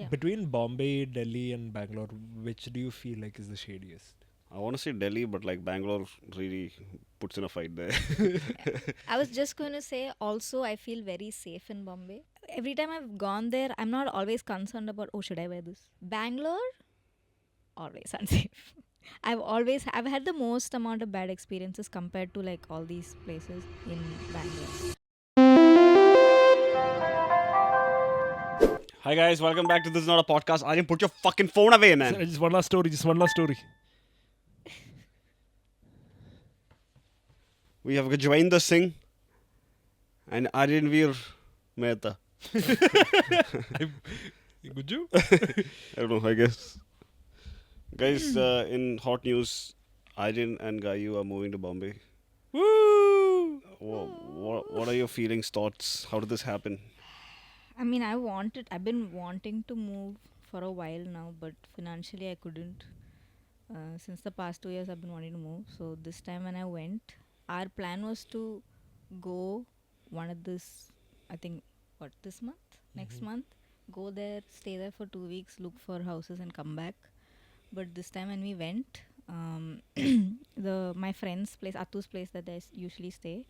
Between Bombay, Delhi, and Bangalore, which do you feel like is the shadiest? I want to say Delhi, but like Bangalore really puts in a fight there. I was just going to say also, I feel very safe in Bombay. Every time I've gone there, I'm not always concerned about, oh, should I wear this? Bangalore, always unsafe. I've had the most amount of bad experiences compared to like all these places in Bangalore. Hi guys, welcome back to This Is Not a Podcast. Aryan, put your fucking phone away, man. Just one last story. Just one last story. We have Gajwinder Singh and Aryan Veer Mehta. Could you? I don't know, I guess. Guys, in hot news, Aryan and Gayu are moving to Bombay. Woo! What are your feelings, thoughts? How did this happen? I mean, I've been wanting to move for a while now, but financially I couldn't. Since the past 2 years, I've been wanting to move. So this time when I went, our plan was to go one of this, I think, this month? Next month? Go there, stay there for 2 weeks, look for houses and come back. But this time when we went, my friend's place, Atu's place that I usually stay,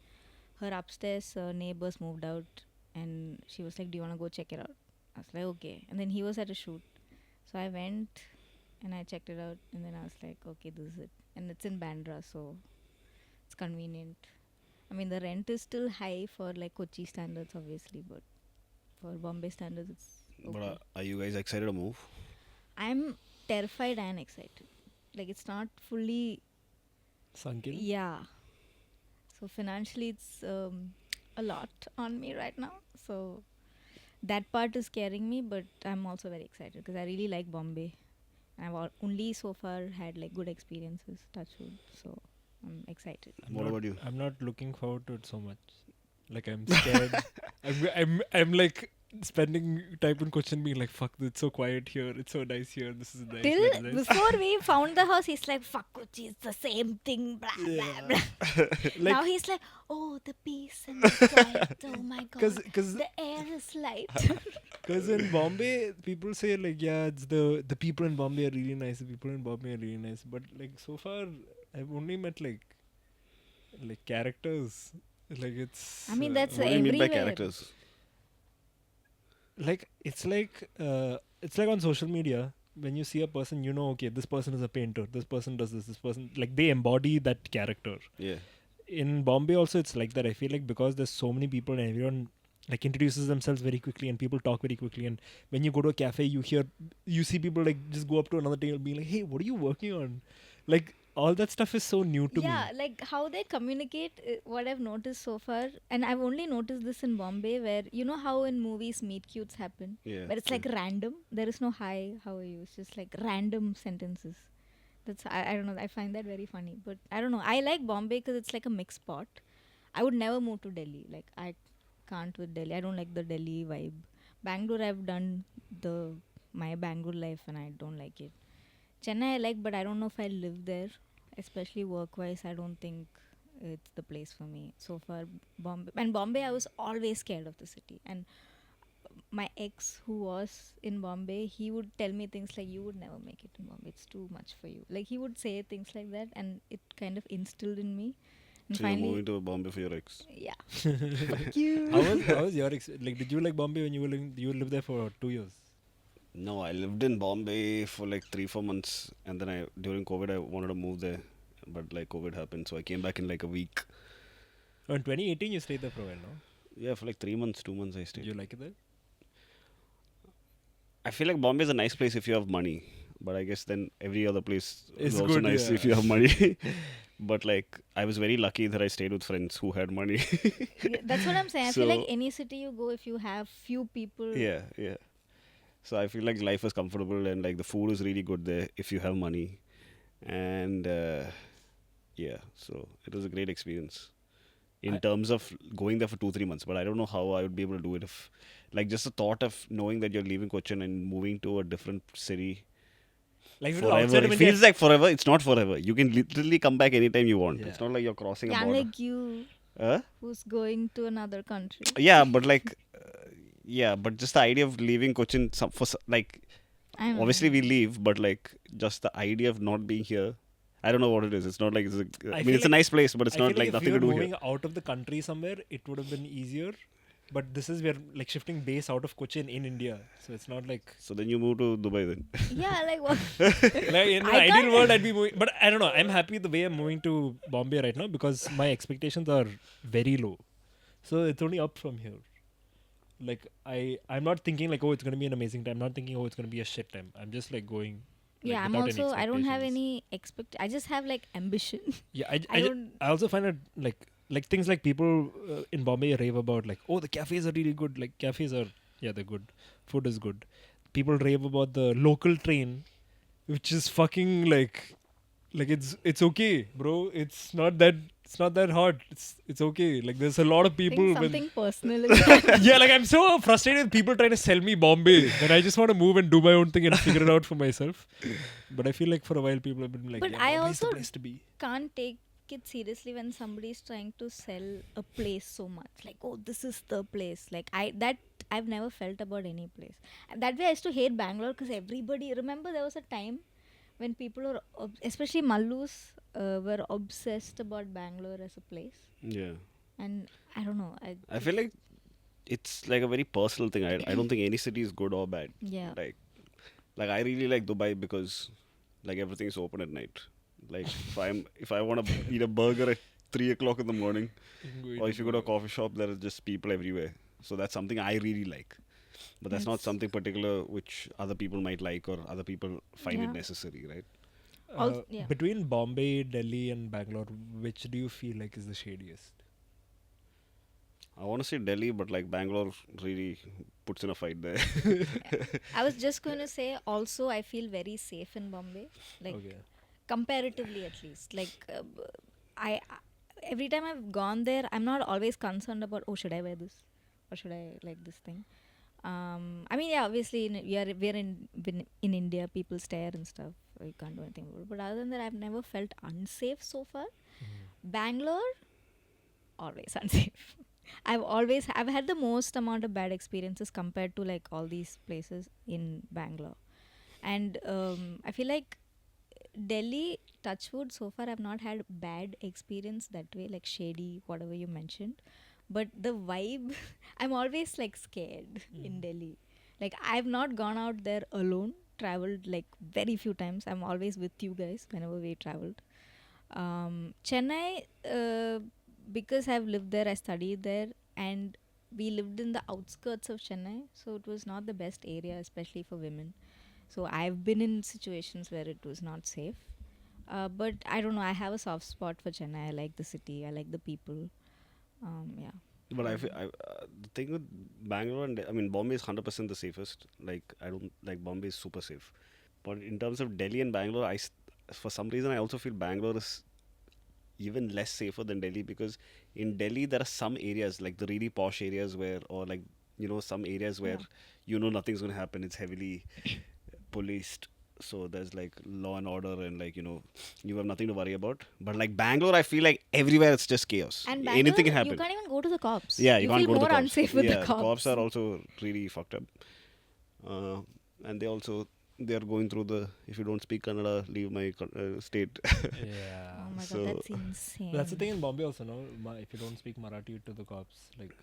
her upstairs neighbors moved out and she was like, do you want to go check it out? I was like, okay. And then he was at a shoot. So I went and I checked it out and then I was like, okay, this is it. And it's in Bandra, so it's convenient. I mean, the rent is still high for like Kochi standards, obviously, but for Bombay standards, it's okay. But are you guys excited to move? I'm terrified and excited. Like, it's not fully, Sunk in? yeah. So financially, it's a lot on me right now. So that part is scaring me, but I'm also very excited because I really like Bombay. I've only so far had like good experiences, touch wood. So I'm excited. What about you? I'm not looking forward to it so much. Like I'm scared. I'm like spending time in Kochi and being like, fuck, it's so quiet here. It's so nice here. This is nice. Till that is nice. before we found the house, he's like, fuck Kochi, it's the same thing, blah, blah, blah. Like, Now he's like, oh, the peace and the quiet, oh my god, Cause the air is light. in Bombay, people say like, yeah, it's the people in Bombay are really nice. The people in Bombay are really nice. But like so far, I've only met like characters. Like it's. I mean, that's What do you mean by everywhere. characters? Like it's like on social media. When you see a person, you know, okay, this person is a painter. This person does this. This person, like, they embody that character. Yeah. In Bombay also it's like that. I feel like because there's so many people and everyone like introduces themselves very quickly and people talk very quickly, and when you go to a cafe you see people like just go up to another table being like, hey, what are you working on? Like all that stuff is so new to Yeah, me. like how they communicate, what I've noticed so far, and I've only noticed this in Bombay, where you know how in movies meet cutes happen, Yeah. where it's like random. There is no hi, how are you? It's just like random sentences. I don't know. I find that very funny, but I don't know. I like Bombay because it's like a mixed spot. I would never move to Delhi. Like I can't with Delhi. I don't like the Delhi vibe. Bangalore, I've done my Bangalore life and I don't like it. Chennai I like, but I don't know if I live there, especially work-wise. I don't think it's the place for me so far. Bombay, I was always scared of the city. And my ex, who was in Bombay, he would tell me things like, "You would never make it in Bombay. It's too much for you." Like he would say things like that, and it kind of instilled in me. And So you're finally, moving to Bombay for your ex? yeah, fuck you. How was your like? Did you like Bombay when you lived there for 2 years? No, I lived in Bombay for like 3-4 months, and then during COVID I wanted to move there, but like COVID happened, so I came back in like a week. Oh, in 2018 you stayed there for a while, no? Yeah, for like 3 months, 2 months I Did stayed. you like it there? I feel like Bombay is a nice place if you have money, but I guess then every other place is It's also good, nice yeah. if you have money. But like I was very lucky that I stayed with friends who had money. Yeah, that's what I'm saying. I feel like So- any city you go, if you have few people, Yeah, yeah. So I feel like life is comfortable and like the food is really good there if you have money, and yeah, so it was a great experience in terms of going there for 2-3 months. But I don't know how I would be able to do it if, like, just the thought of knowing that you're leaving Cochin and moving to a different city Like if it was forever. outside of It India, feels like forever. It's not forever. You can literally come back anytime you want. Yeah. It's not like you're crossing a yeah, border. like you, Huh? who's going to another country. Yeah, but like Yeah, but just the idea of leaving Cochin, like, I don't obviously know. we leave, but like, just the idea of not being here, I don't know what it is. It's not like, I mean, feel it's a like- nice place, but it's I feel not like like if we nothing were to do moving here. out of the country somewhere, it would have been easier. But this is we're like shifting base out of Cochin in India, so it's not like So then you move to Dubai then. Yeah, like what? like in an I ideal can't- world I'd be moving. But I don't know. I'm happy the way I'm moving to Bombay right now because my expectations are very low, so it's only up from here. Like I'm not thinking like, oh, it's gonna be an amazing time. I'm not thinking, oh, it's gonna be a shit time. I'm just like going. Like, Yeah, I'm without any also. I don't have expectations. any I just have like ambition. Yeah, I don't. I also find it like things like people in Bombay rave about like, oh, the cafes are really good. Like cafes are, yeah, they're good. Food is good. People rave about the local train, which is fucking like it's okay, bro. It's not that hard. It's okay. Like there's a lot of I people think with something personal. Is yeah, like I'm so frustrated with people trying to sell me Bombay that I just want to move and do my own thing and figure it out for myself. But I feel like for a while people have been like, But yeah, I Bombay's the also place to be. can't take it seriously when somebody is trying to sell a place so much. Like, oh, this is the place. Like I've never felt about any place. And that way I used to hate Bangalore because everybody. Remember there was a time when people were, especially Mallus, were obsessed about Bangalore as a place. Yeah. And I don't know. I feel like it's like a very personal thing. I don't think any city is good or bad. Yeah. Like I really like Dubai because like everything's open at night. Like if I want to eat a burger at 3 o'clock in the morning, or if you go to a coffee shop, there are just people everywhere. So that's something I really like. But that's not That's- something particular which other people might like or other people find Yeah. it necessary, right? Yeah. Between Bombay, Delhi, and Bangalore, which do you feel like is the shadiest? I want to say Delhi, but like Bangalore really puts in a fight there. I was just going to say also I feel very safe in Bombay. Like Okay. comparatively at least. Like I every time I've gone there, I'm not always concerned about, oh, should I wear this or should I like this thing. I mean, yeah, obviously we're in India, people stare and stuff. You can't do anything about it. But other than that, I've never felt unsafe so far. Bangalore, always unsafe. I've had the most amount of bad experiences compared to like all these places in Bangalore, and I feel like Delhi, touchwood, so far I've not had bad experience that way, like shady, whatever you mentioned. But the vibe, I'm always like scared in Delhi. Like I've not gone out there alone, traveled like very few times. I'm always with you guys whenever we traveled. Chennai, because I've lived there, I studied there, and we lived in the outskirts of Chennai, so it was not the best area, especially for women. So I've been in situations where it was not safe. But I don't know. I have a soft spot for Chennai. I like the city. I like the people. Yeah. But the thing with Bangalore and I mean Bombay is 100% the safest. Like I don't like Bombay is super safe. But in terms of Delhi and Bangalore, for some reason I also feel Bangalore is even less safer than Delhi because in Delhi there are some areas like the really posh areas where or like some areas where nothing's going to happen. It's heavily policed. So there's like law and order and like you have nothing to worry about. But like Bangalore, I feel like everywhere it's just chaos. And Anything Bangalore, can happen. you can't even go to the cops. Yeah, you can't feel go to more the cops. unsafe with Yeah, the cops. cops are also really fucked up. And they are going through the if you don't speak Kannada, leave my state. Yeah. Oh my So- god, that's insane. That's the thing in Bombay also, no? If you don't speak Marathi to the cops, like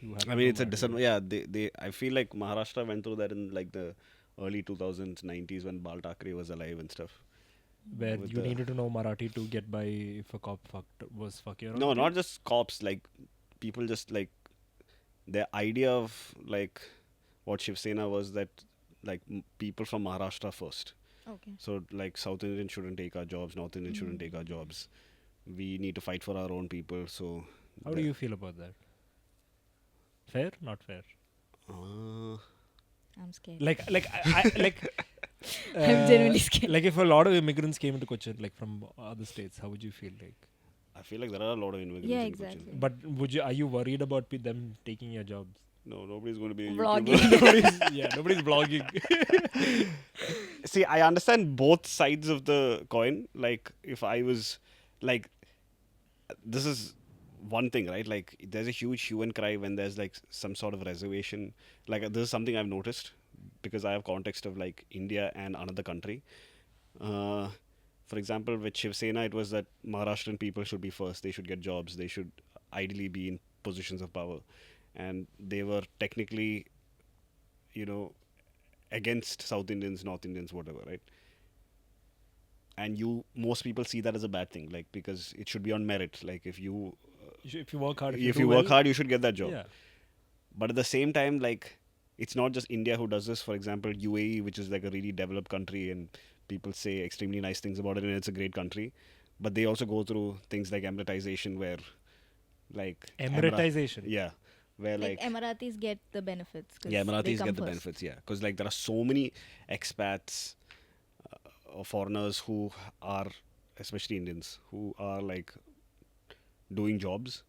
you have. I to mean, know it's a Marathi. disadvantage. Yeah, they. I feel like Maharashtra went through that in like the early 2000s, 90s when Bal Thackeray was alive and stuff. Where with you the- needed to know Marathi to get by if a cop was fucking around. No, with you. not just cops. Like people just like their idea of like what Shiv Sena was that like people from Maharashtra first. Okay. So like South Indians shouldn't take our jobs, North Indians shouldn't take our jobs. We need to fight for our own people. So How do you feel about that? Fair? Not fair? I'm scared. Like I'm genuinely scared. Like if a lot of immigrants came into Cochin, like from other states, how would you feel like? I feel like there are a lot of immigrants Yeah, in Cochin. exactly. But are you worried about them taking your jobs? No, nobody's going to be a Vlogging. YouTuber. Nobody's vlogging. See, I understand both sides of the coin. Like, if I was like, this is one thing, right? Like there's a huge hue and cry when there's like some sort of reservation. Like this is something I've noticed because I have context of like India and another country. Uh, for example, with Shiv Sena, it was that Maharashtrian people should be first. They should get jobs. They should ideally be in positions of power, and they were technically, you know, against South Indians, North Indians, whatever, right? And most people see that as a bad thing, like because it should be on merit. Like if you If you work hard, if do you work well, hard, you should get that job. yeah. But at the same time, like it's not just India who does this. For example, UAE, which is like a really developed country, and people say extremely nice things about it, and it's a great country. But they also go through things like Emiratization, where like Emiratization. yeah, where Like like Emiratis get the benefits. 'Cause yeah, they Emiratis come get the first. benefits. Yeah, because like there are so many expats or foreigners who are, especially Indians, who are like doing jobs,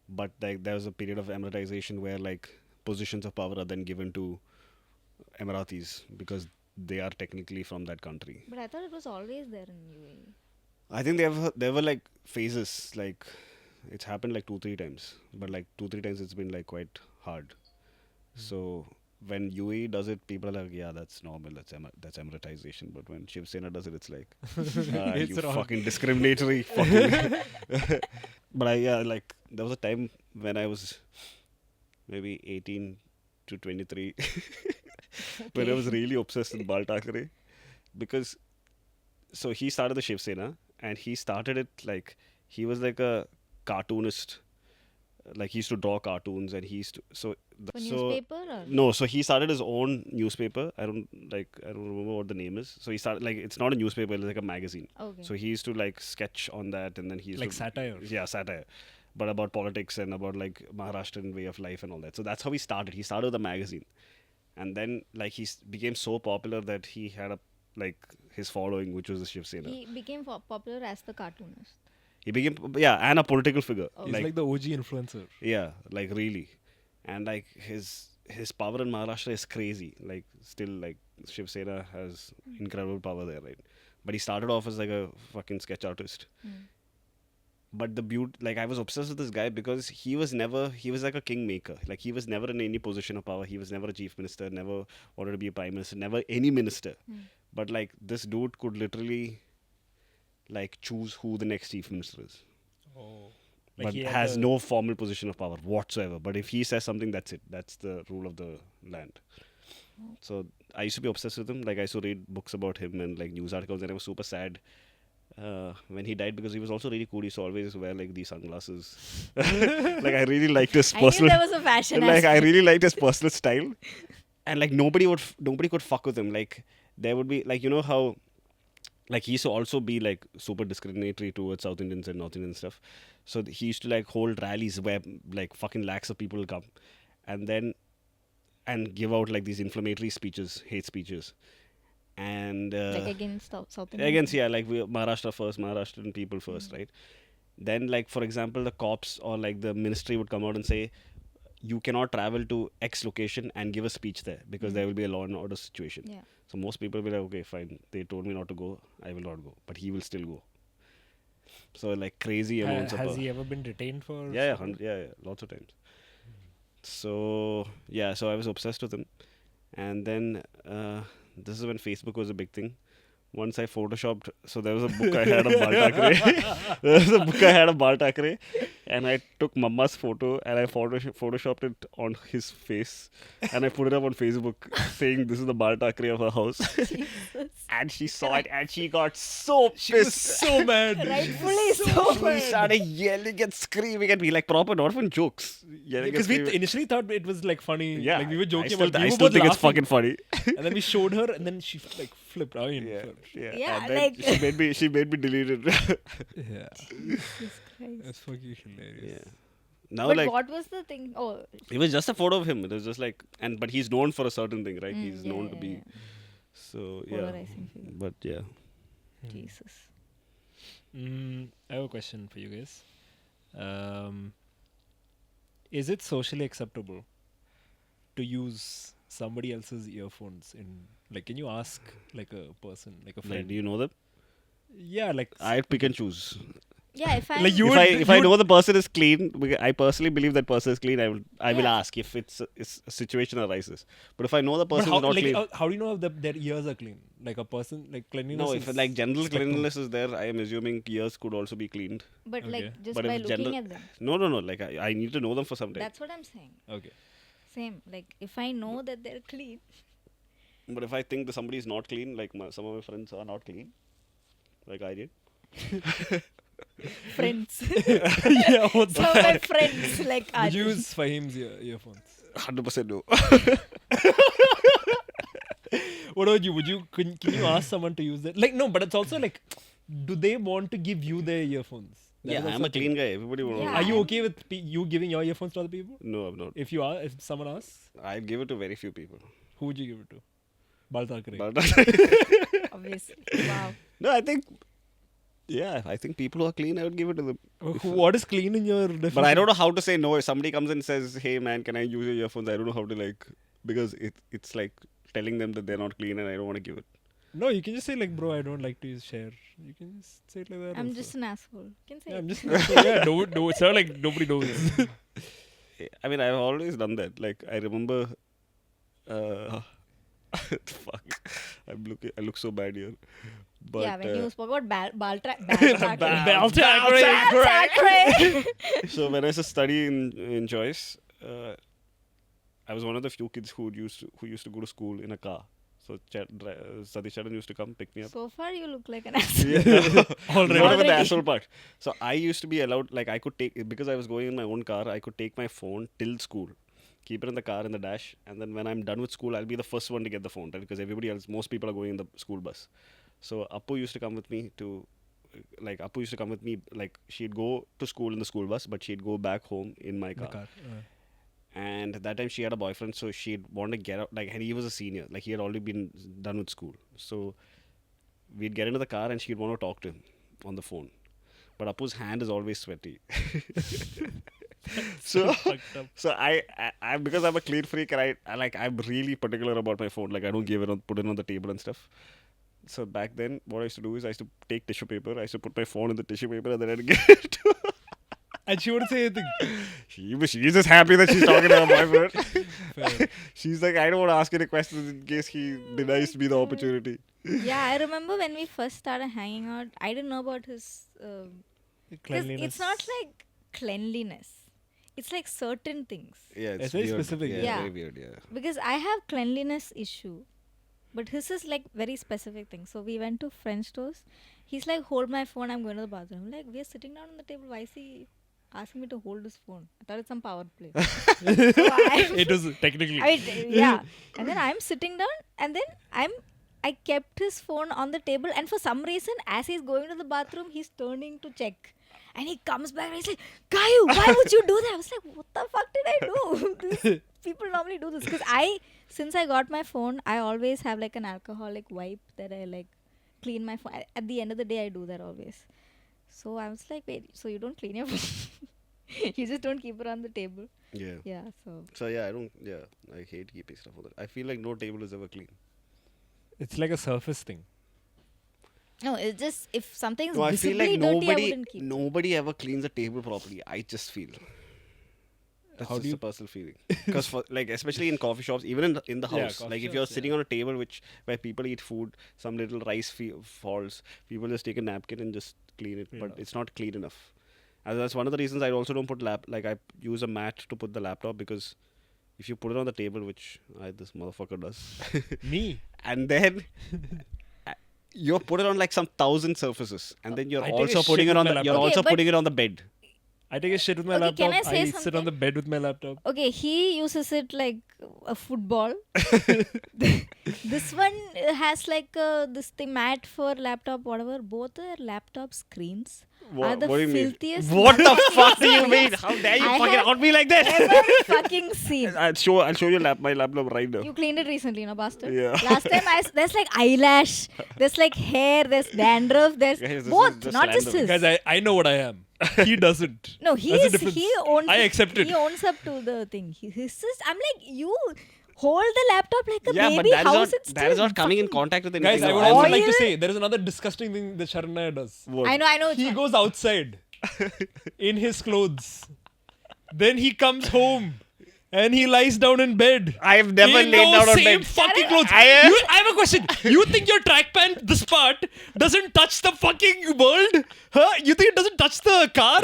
but like there was a period of Emiratization where like positions of power are then given to Emiratis because they are technically from that country. But I thought it was always there in UAE. I think there were like phases, like it's happened like 2-3 times, but like 2-3 times it's been like quite hard. So when UAE does it, people are like, yeah, that's normal, that's Emiratization. But when Shiv Sena does it, it's like, It's you wrong. fucking discriminatory fucking. But like there was a time when I was maybe 18 to 23 when I was really obsessed with Bal Thackeray because so he started the Shiv Sena and he started it like he was like a cartoonist. Like he used to draw cartoons and he used to For so newspaper or? no, so he started his own newspaper. I don't remember what the name is. So he started like it's not a newspaper, it's like a magazine. Okay. So he used to like sketch on that and then he used Like to satire. Yeah, satire. But about politics and about like Maharashtrian way of life and all that. So that's how he started. He started with a magazine. And then like became so popular that he had a like his following, which was the Shiv Sena. He became popular as the cartoonist. He became and a political figure. Oh. He's like the OG influencer. Yeah, like really. And like his power in Maharashtra is crazy. Like still like Shiv Sena has incredible power there, right? But he started off as like a fucking sketch artist. Mm. But the beauty, like I was obsessed with this guy because he was like a kingmaker. Like he was never in any position of power. He was never a chief minister, never wanted to be a prime minister, never any minister. But like this dude could literally like choose who the next chief minister is. Oh. But has no formal position of power whatsoever. But if he says something, that's it. That's the rule of the land. So I used to be obsessed with him. Like I used to read books about him and like news articles, and I was super sad when he died because he was also really cool. He used to always wear like these sunglasses. Like I really liked his I knew personal. there was a fashion Like I aspect. really liked his personal style, and like nobody could fuck with him. Like there would be like how. Like he used to also be like super discriminatory towards South Indians and North Indian stuff. So he used to like hold rallies where like fucking lakhs of people will come, and give out like these inflammatory speeches, hate speeches, and Like against South Indian. against like we Maharashtra first, Maharashtrian people first, right? Then like for example, the cops or like the ministry would come out and say, you cannot travel to X location and give a speech there because there will be a law and order situation. Yeah. So most people will be like, okay, fine. They told me not to go. I will not go. But he will still go. So like crazy amounts Has of he ever been detained for? yeah, lots of times. So yeah, so I was obsessed with him, and then this is when Facebook was a big thing. Once I photoshopped, so there was a book I had of Bal Thackeray. There was a book I had of Bal Thackeray, and I took Mamma's photo and I photoshopped it on his face, and I put it up on Facebook saying this is the Bal Thackeray of her house. And she saw it and she got so pissed. She was so mad. Rightfully so. She started yelling and screaming at me like proper, not even jokes. Yelling and Because we screaming. initially thought it was like funny. Yeah, Like we were joking I about it. We still were both think it's laughing. fucking funny. And then we showed her, and then she like flipped. I mean, Yeah, flipped. yeah. Yeah, And then like- she made me delete it. Yeah. Jesus Christ. That's fucking hilarious. Yeah. Now But like what was the thing? Oh, it was just a photo of him. It was just like but he's known for a certain thing, right? He's yeah, known to yeah, be yeah. so yeah. Polarizing figure. But yeah. Jesus. I have a question for you guys. Is it socially acceptable to use somebody else's earphones in like? Can you ask like a person, like a Like, friend? do you know them? Yeah, like I pick and choose. Yeah, if I Like you If I know the person is clean, because I personally believe that person is clean, I will ask if it's a situation arises. But if I know the But person how, is not like, clean, how do you know if their ears are clean? Like a person, like cleanliness. no, if is like general spectrum. cleanliness is there, I am assuming ears could also be cleaned. but Okay. like just But by if looking general, at them. no, like I need to know them for some time. That's what I'm saying. Okay. Same. Like if I know that they're clean, But if I think that somebody is not clean, like some of my friends are not clean, like I did. friends. Yeah. What the Some of my friends like Would you Adi. use Fahim's earphones? 100% no. What about you? Can you ask someone to use that? Like no, but it's also like, do they want to give you their earphones? That Yeah, is also I'm a thing. clean guy. Everybody will. Yeah. Are you I'm- okay with you giving your earphones to other people? No, I'm not. If someone asks, I give it to very few people. who would you give it to? Bal Thackeray. But Obviously. Wow. no, I think. Yeah, I think people who are clean, I would give it to them. What is clean in your definition? But I don't know how to say no. If somebody comes and says, "Hey man, can I use your earphones?" I don't know how to because it's like telling them that they're not clean and I don't want to give it. No, you can just say like, bro, I don't like to use share. You can just say it like that. I'm also. just an asshole. You can say Yeah, it. I'm just yeah. No, it's not like nobody knows. I mean, I've always done that. Like I remember. Fuck, I look so bad here. But yeah, when you spoke about Bal Bal Thackeray. so when I used to study in Joyce, I was one of the few kids who used to go to school in a car. So Satish Charan used to come pick me up. So far, you look like an asshole. Yeah. Already. Not even the Already. asshole part. So I used to be allowed, like I could take, because I was going in my own car, I could take my phone till school, keep it in the car in the dash, and then when I'm done with school, I'll be the first one to get the phone, right? Because everybody else, most people are going in the school bus. So Appu used to come with me like she'd go to school in the school bus, but she'd go back home in my The car. car. And at that time she had a boyfriend, so she'd want to get out, like, and he was a senior, like he had already been done with school. So we'd get into the car and she'd want to talk to him on the phone. But Appu's hand is always sweaty. so Fucked up. so I because I'm a clean freak and I'm really particular about my phone. Like I don't put it on the table and stuff. So back then, what I used to do is I used to take tissue paper. I used to put my phone in the tissue paper and then I'd give it to her. And she wouldn't say anything. She's just happy that she's talking to her boyfriend. Fair. She's like, I don't want to ask any questions in case he denies me the opportunity. Yeah, I remember when we first started hanging out, I didn't know about his. 'Cause Cleanliness. it's not like cleanliness. It's like certain things. Yeah, It's very weird. specific, Yeah, yeah. very weird. Yeah. Because I have cleanliness issue, but his is like very specific thing. So we went to French toast. He's like, hold my phone. I'm going to the bathroom. I'm like, we are sitting down on the table. Why is he asking me to hold his phone? I thought it's some power play. So It was technically. I mean, yeah. And then I'm sitting down, and then I kept his phone on the table, and for some reason, as he's going to the bathroom, he's turning to check. And he comes back and he's like, Gayu, why would you do that? I was like, what the fuck did I do? People normally do this. Because since I got my phone, I always have like an alcoholic wipe that I like clean my phone. At the end of the day, I do that always. So I was like, wait, so you don't clean your phone? You just don't keep it on the table? Yeah. Yeah, so. So yeah, I hate keeping stuff on that. I feel like no table is ever clean. It's like a surface thing. No, it's just if something's No, I feel visibly like dirty, I wouldn't keep it. nobody ever cleans a table properly. I just feel. That's How do just you- a personal feeling. Because for like, especially in coffee shops, even in the Yeah, house, coffee like if shops, you're yeah. sitting on a table where people eat food, some little rice falls, people just take a napkin and just clean it, Clean but it off. it's not clean enough. And that's one of the reasons I also don't put I use a mat to put the laptop, because if you put it on the table, which this motherfucker does, Me. and then you put it on like some 1,000 surfaces, and then you're I take a also shit putting it with on my the, you're laptop. Okay, also but- putting it on the bed. I take a shit with my Okay, laptop. can I say sit on something? the bed with my laptop. Okay, he uses it like a football. This one has like this thing mat for laptop, whatever. Both are laptop screens are the What do you mean? filthiest What the fuck do you mean? How dare you I fucking have out me like that? ever fucking seen. I'll show you my laptop right now. You cleaned it recently, no, bastard? Yeah. Last time there's like eyelash, there's like hair, there's dandruff, there's Guys, this is both, just not just random. his. Guys, I know what I am. He doesn't. No, That's the difference. he owns I accept it. He owns up to the thing. His is, I'm like, you hold the laptop like a Yeah, but baby. that How is is it not still that is not coming in fucking- contact with anything. Guys, I would else. also like to Oil? say there is another disgusting thing that Sharan does. What? I know. It's He fine. goes outside in his clothes. Then he comes home and he lies down in bed. I've never in laid down on same bed. fucking clothes. I- I have a question. You think your track pant, this part, doesn't touch the fucking world? Huh? You think it doesn't touch the car,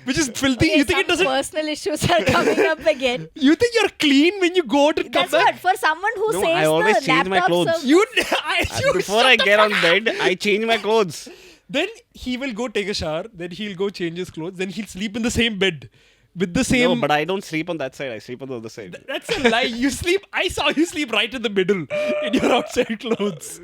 which is filthy? Okay, You think it some doesn't? personal issues are coming up again. You think you're clean when you go out and come That's back? what for someone who No, saves I always the change my laptop clothes. service- You Before I get on bed, I change my clothes. Then he will go take a shower. Then he'll go change his clothes. Then he'll sleep in the same bed with the same. No, but I don't sleep on that side. I sleep on the other side. That's a lie. You sleep. I saw you sleep right in the middle in your outside clothes.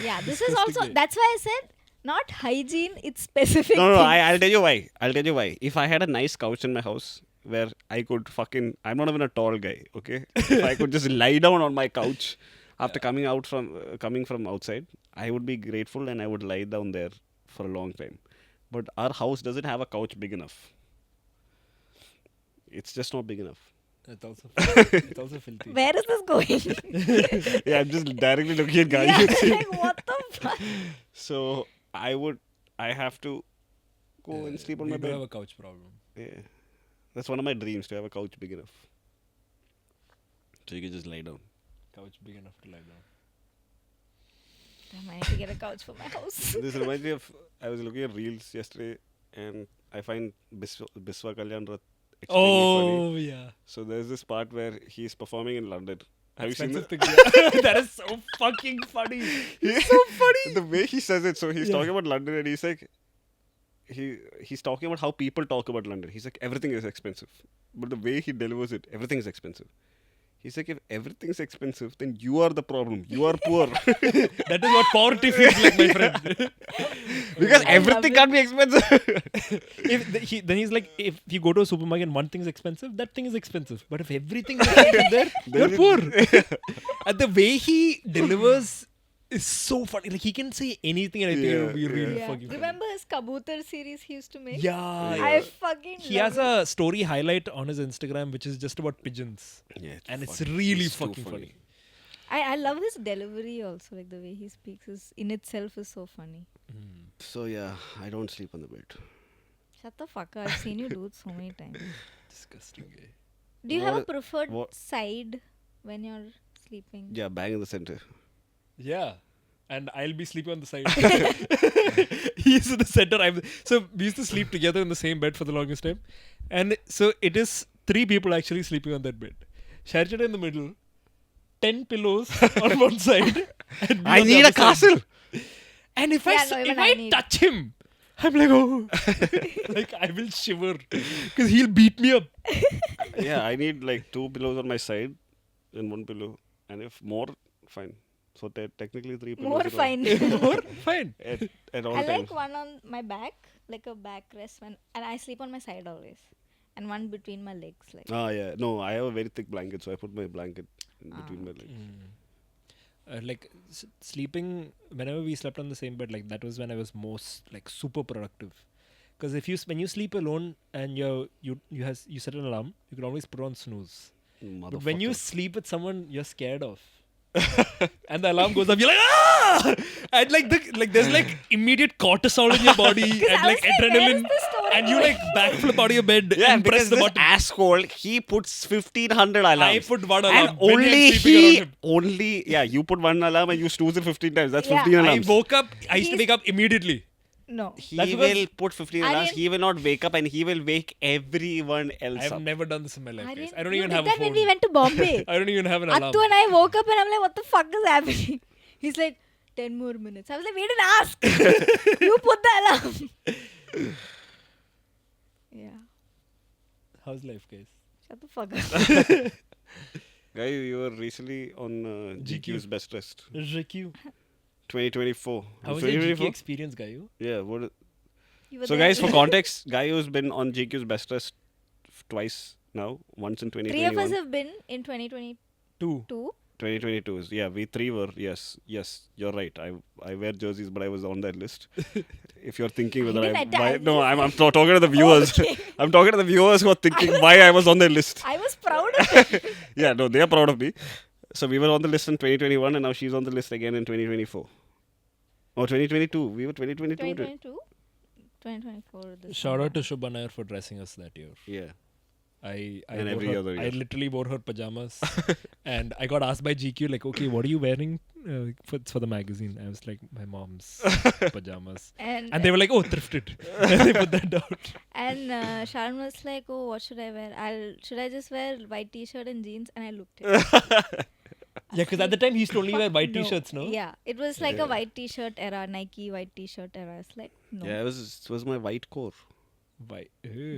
Yeah, this is also. Disgusting. That's why I said not hygiene. It's specific. No, things. I'll tell you why. I'll tell you why. If I had a nice couch in my house where I could fucking, I'm not even a tall guy, okay? If I could just lie down on my couch after coming from outside, I would be grateful and I would lie down there for a long time. But our house doesn't have a couch big enough. It's just not big enough. It's also filthy. Where is this going? Yeah, I'm just directly looking at Gayu. yeah, like what the fuck? So I have to go and sleep on my We do have bed. a couch problem. Yeah. That's one of my dreams, to have a couch big enough. So you can just lie down. Couch big enough to lie down. Damn, I need to get a couch for my house. This reminds me of, I was looking at reels yesterday and I find Biswa Kalyan Rath extremely funny. Oh yeah. So there's this part where he's performing in London. Have you seen Expensive that? thing. That is so fucking funny. It's so funny. The way he says it, so he's Yeah. talking about London and he's like, he's talking about how people talk about London. He's like, everything is expensive. But the way he delivers it, everything is expensive. He's like, if everything's expensive, then you are the problem. You are poor. That is what poverty feels like, my friend. Because I everything love can't be expensive. Then he's like, if you go to a supermarket and one thing is expensive, that thing is expensive. But if everything is expensive there, you're poor. And the way he delivers is so funny. Like he can say anything and I think it will be Yeah, really Yeah. fucking funny. Remember his Kabutar series he used to make? Yeah. I fucking He love has it. a story highlight on his Instagram which is just about pigeons. Yeah, And it's funny. really It's too fucking funny. I love his delivery also. Like the way he speaks is in itself is so funny. So yeah, I don't sleep on the bed. Shut the fuck up. I've seen you do it so many times. Disgusting guy. Do you have a What- preferred what- side when you're sleeping? Yeah, bang in the center. Yeah. And I'll be sleeping on the side. He's in the center. So we used to sleep together in the same bed for the longest time. And so it is 3 people actually sleeping on that bed. Sharjana in the middle, 10 pillows on one side. And me I on the need a other side. castle. And if Yeah, no, even I I need- touch him, I'm like, oh, like I will shiver because he'll beat me up. Yeah, I need like 2 pillows on my side and 1 pillow. And if more, fine. So technically 3 pillows. More at all- fine. Or fine. At all I times. like one on my back, like a backrest one, and I sleep on my side always, and one between my legs, like. Ah, yeah. No, I have a very thick blanket, so I put my blanket in between my legs. Like sleeping whenever we slept on the same bed, like that was when I was most like super productive. Because when you sleep alone and you set an alarm, you can always put on snooze. But when you Motherfucker. sleep with someone you're scared of, and the alarm goes off, you're like ah, and like there's like immediate cortisol in your body and I like was like, where is adrenaline, this story and you going? like backflip out of your bed Yeah, and press because the this button. asshole, he puts 1500 alarms. I put one alarm. And when I'm only sleeping around him. you put one alarm and you snooze it 15 times. That's Yeah. 15 I alarms. woke up. I used to He's- wake up immediately. No. He That's because will put 15 I alarms. didn't- He will not wake up and he will wake everyone else I've up. never done this in my life, guys. I don't you even did have a that phone. when we went to Bombay. I don't even have an alarm. Attu and I woke up and I'm like, what the fuck is happening? He's like, 10 more minutes. I was like, we didn't ask. You put the alarm. Yeah. How's life, guys? Shut the fuck up. Guy, you were recently on GQ's Best Dressed GQ. 2024. How was your GQ 2024? experience, Gayu? Yeah. What? You were So, there. guys, for context, Guy has been on GQ's Best Dressed twice now. Once in 3 of 2021. us have been in 2022. 2. 2022 is, yeah, we 3 were. Yes, you're right. I wear jerseys, but I was on that list. If you're thinking whether didn't attach no, this. I'm talking to the viewers. Okay. I'm talking to the viewers who are thinking why I was on their list. I was proud of it. Yeah, no, they are proud of me. So we were on the list in 2021, and now she's on the list again in 2024. Oh, 2022. We were 2022. 2022, 2024. This Shout one, out to yeah. Shubha Nair for dressing us that year. Yeah. I And wore every her, other I year. literally wore her pajamas, and I got asked by GQ like, okay, what are you wearing for the magazine? I was like, my mom's pajamas, and they were like, oh, thrifted, and they put that down. And Sharan was like, "Oh, what should I wear? Should I just wear white t-shirt and jeans?" And I looked at him. Yeah, because at the time he used to only wear Fuck white no. t-shirts, no? Yeah, it was like Yeah. a white t-shirt era, Nike white t-shirt era. It's like no. Yeah, it was my white core. White.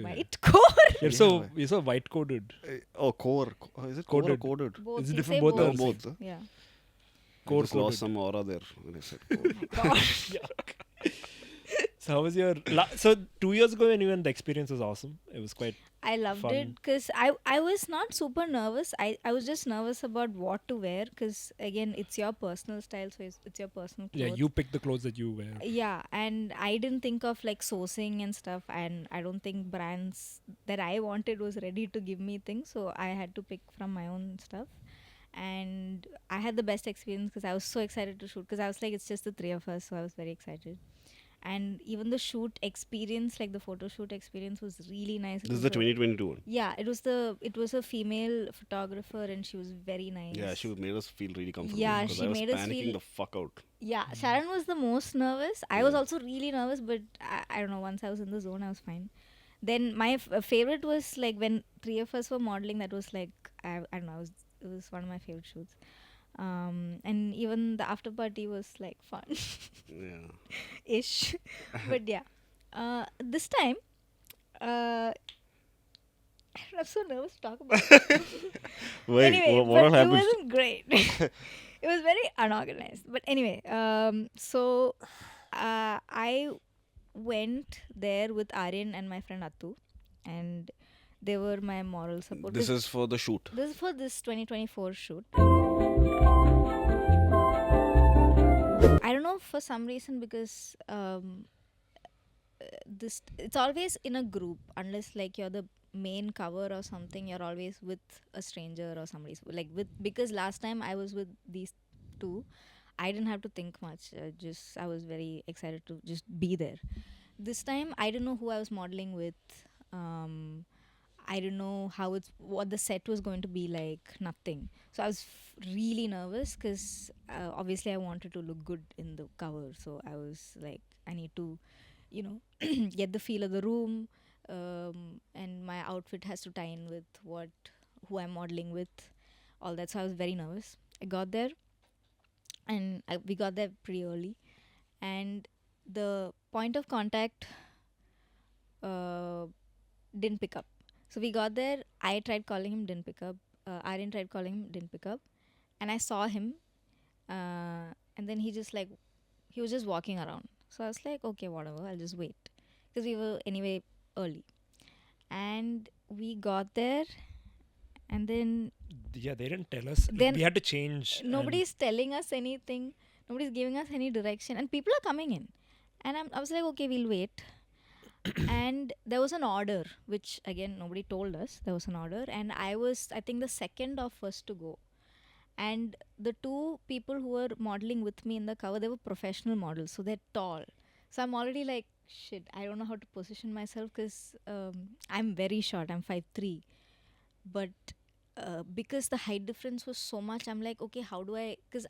White core. You're so white coded. Oh, core. Is it core or Coded. coded? Both. Is it You different say both No, or both. Huh? Yeah. I just Core-coded. lost some aura there when I said core. Gosh. So how was your? So 2 years ago when you went, the experience was awesome. It was quite. I loved Fun. it because I was not super nervous. I was just nervous about what to wear because again it's your personal style, so it's your personal clothes. Yeah, you pick the clothes that you wear. Yeah, and I didn't think of like sourcing and stuff, and I don't think brands that I wanted was ready to give me things, so I had to pick from my own stuff. And I had the best experience because I was so excited to shoot because I was like, it's just the three of us, so I was very excited. And even the shoot experience, like the photo shoot experience, was really nice. It This is was the 2022 one. yeah, it was a female photographer, and she was very nice. Yeah, she made us feel really comfortable. Yeah, because she I was made us panicking feel- the fuck out. Yeah, Sharan was the most nervous. I was Yeah. also really nervous, but I don't know. Once I was in the zone, I was fine. Then my favorite was like when three of us were modeling. That was like I don't know. It was one of my favorite shoots. And even the after party was like fun, Yeah. ish. But yeah, this time, uh, I'm so nervous to talk about it. Wait, Anyway, what all but it happened? wasn't great. It was very unorganized. But anyway, so I went there with Aryan and my friend Atu, and they were my moral support. This is for the shoot. This is for this 2024 shoot. I don't know, for some reason, because this it's always in a group, unless like you're the main cover or something, you're always with a stranger or somebody, like with, because last time I was with these two, I didn't have to think much. Just I was very excited to just be there. This time I didn't know who I was modeling with. I didn't know what the set was going to be like. Nothing. So I was really nervous because obviously I wanted to look good in the cover. So I was like, I need to, get the feel of the room, and my outfit has to tie in with who I'm modeling with, all that. So I was very nervous. I got there, and we got there pretty early, and the point of contact didn't pick up. So we got there. I tried calling him, didn't pick up. Aryan tried calling him, didn't pick up, and I saw him, and then he was just walking around. So I was like, okay, whatever, I'll just wait, because we were anyway early, and we got there, and then Yeah, they didn't tell us. Then We had to change. and- nobody's telling us anything, nobody's giving us any direction, and people are coming in, and I was like, okay, we'll wait. And there was an order, which again nobody told us. There was an order, and I think the second or first to go. And the two people who were modeling with me in the cover, they were professional models, so they're tall. So I'm already like, shit, I don't know how to position myself because I'm very short. I'm 5'3", but because the height difference was so much, I'm like, okay, how do I? Because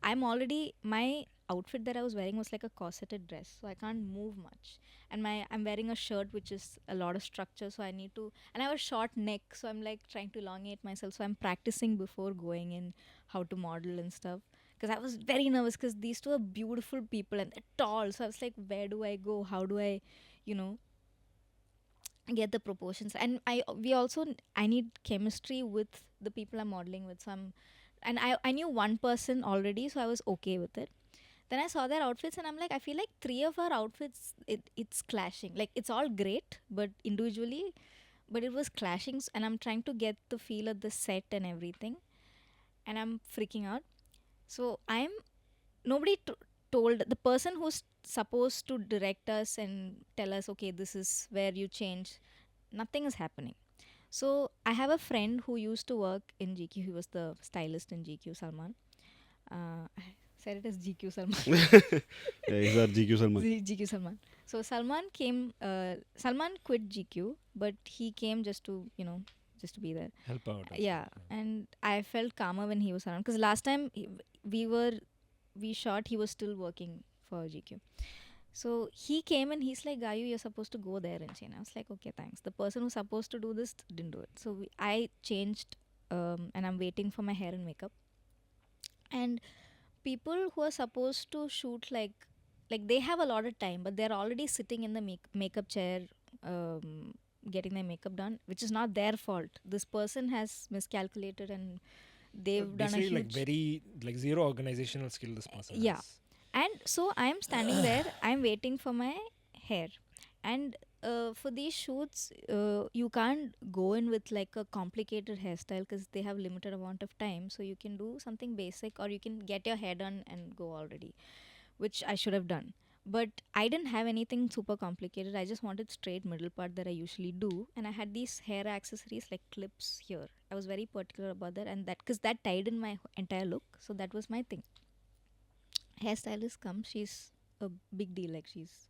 my outfit that I was wearing was like a corseted dress, so I can't move much. And I'm wearing a shirt which is a lot of structure, so I need to. And I have a short neck, so I'm like trying to elongate myself. So I'm practicing before going in how to model and stuff. Because I was very nervous because these two are beautiful people and they're tall. So I was like, where do I go? How do I, get the proportions? And I need chemistry with the people I'm modeling with. So I knew one person already, so I was okay with it. Then I saw their outfits and I'm like, I feel like three of our outfits, it's clashing. Like it's all great, but individually, but it was clashing. And I'm trying to get the feel of the set and everything, and I'm freaking out. So nobody told the person who's supposed to direct us and tell us, okay, this is where you change. Nothing is happening. So I have a friend who used to work in GQ. He was the stylist in GQ, Salman. I said it as GQ Salman. Yeah, he's our GQ Salman. GQ Salman. So Salman came. Salman quit GQ, but he came just to just to be there. Help out. Yeah, and I felt calmer when he was around because last time we shot, he was still working for GQ. So he came and he's like, Gayu, you're supposed to go there and change. I was like, okay, thanks. The person who's supposed to do this didn't do it. So I changed, and I'm waiting for my hair and makeup. And people who are supposed to shoot like they have a lot of time, but they're already sitting in the makeup chair, getting their makeup done, which is not their fault. This person has miscalculated and they've done a Basically, huge like very like zero organizational skill this person yeah. has. And so I'm standing there, I'm waiting for my hair. And for these shoots, you can't go in with like a complicated hairstyle because they have limited amount of time. So you can do something basic or you can get your hair done and go already, which I should have done. But I didn't have anything super complicated. I just wanted straight middle part that I usually do. And I had these hair accessories like clips here. I was very particular about that. And that, because that tied in my entire look. So that was my thing. Hairstylist comes, she's a big deal, like she's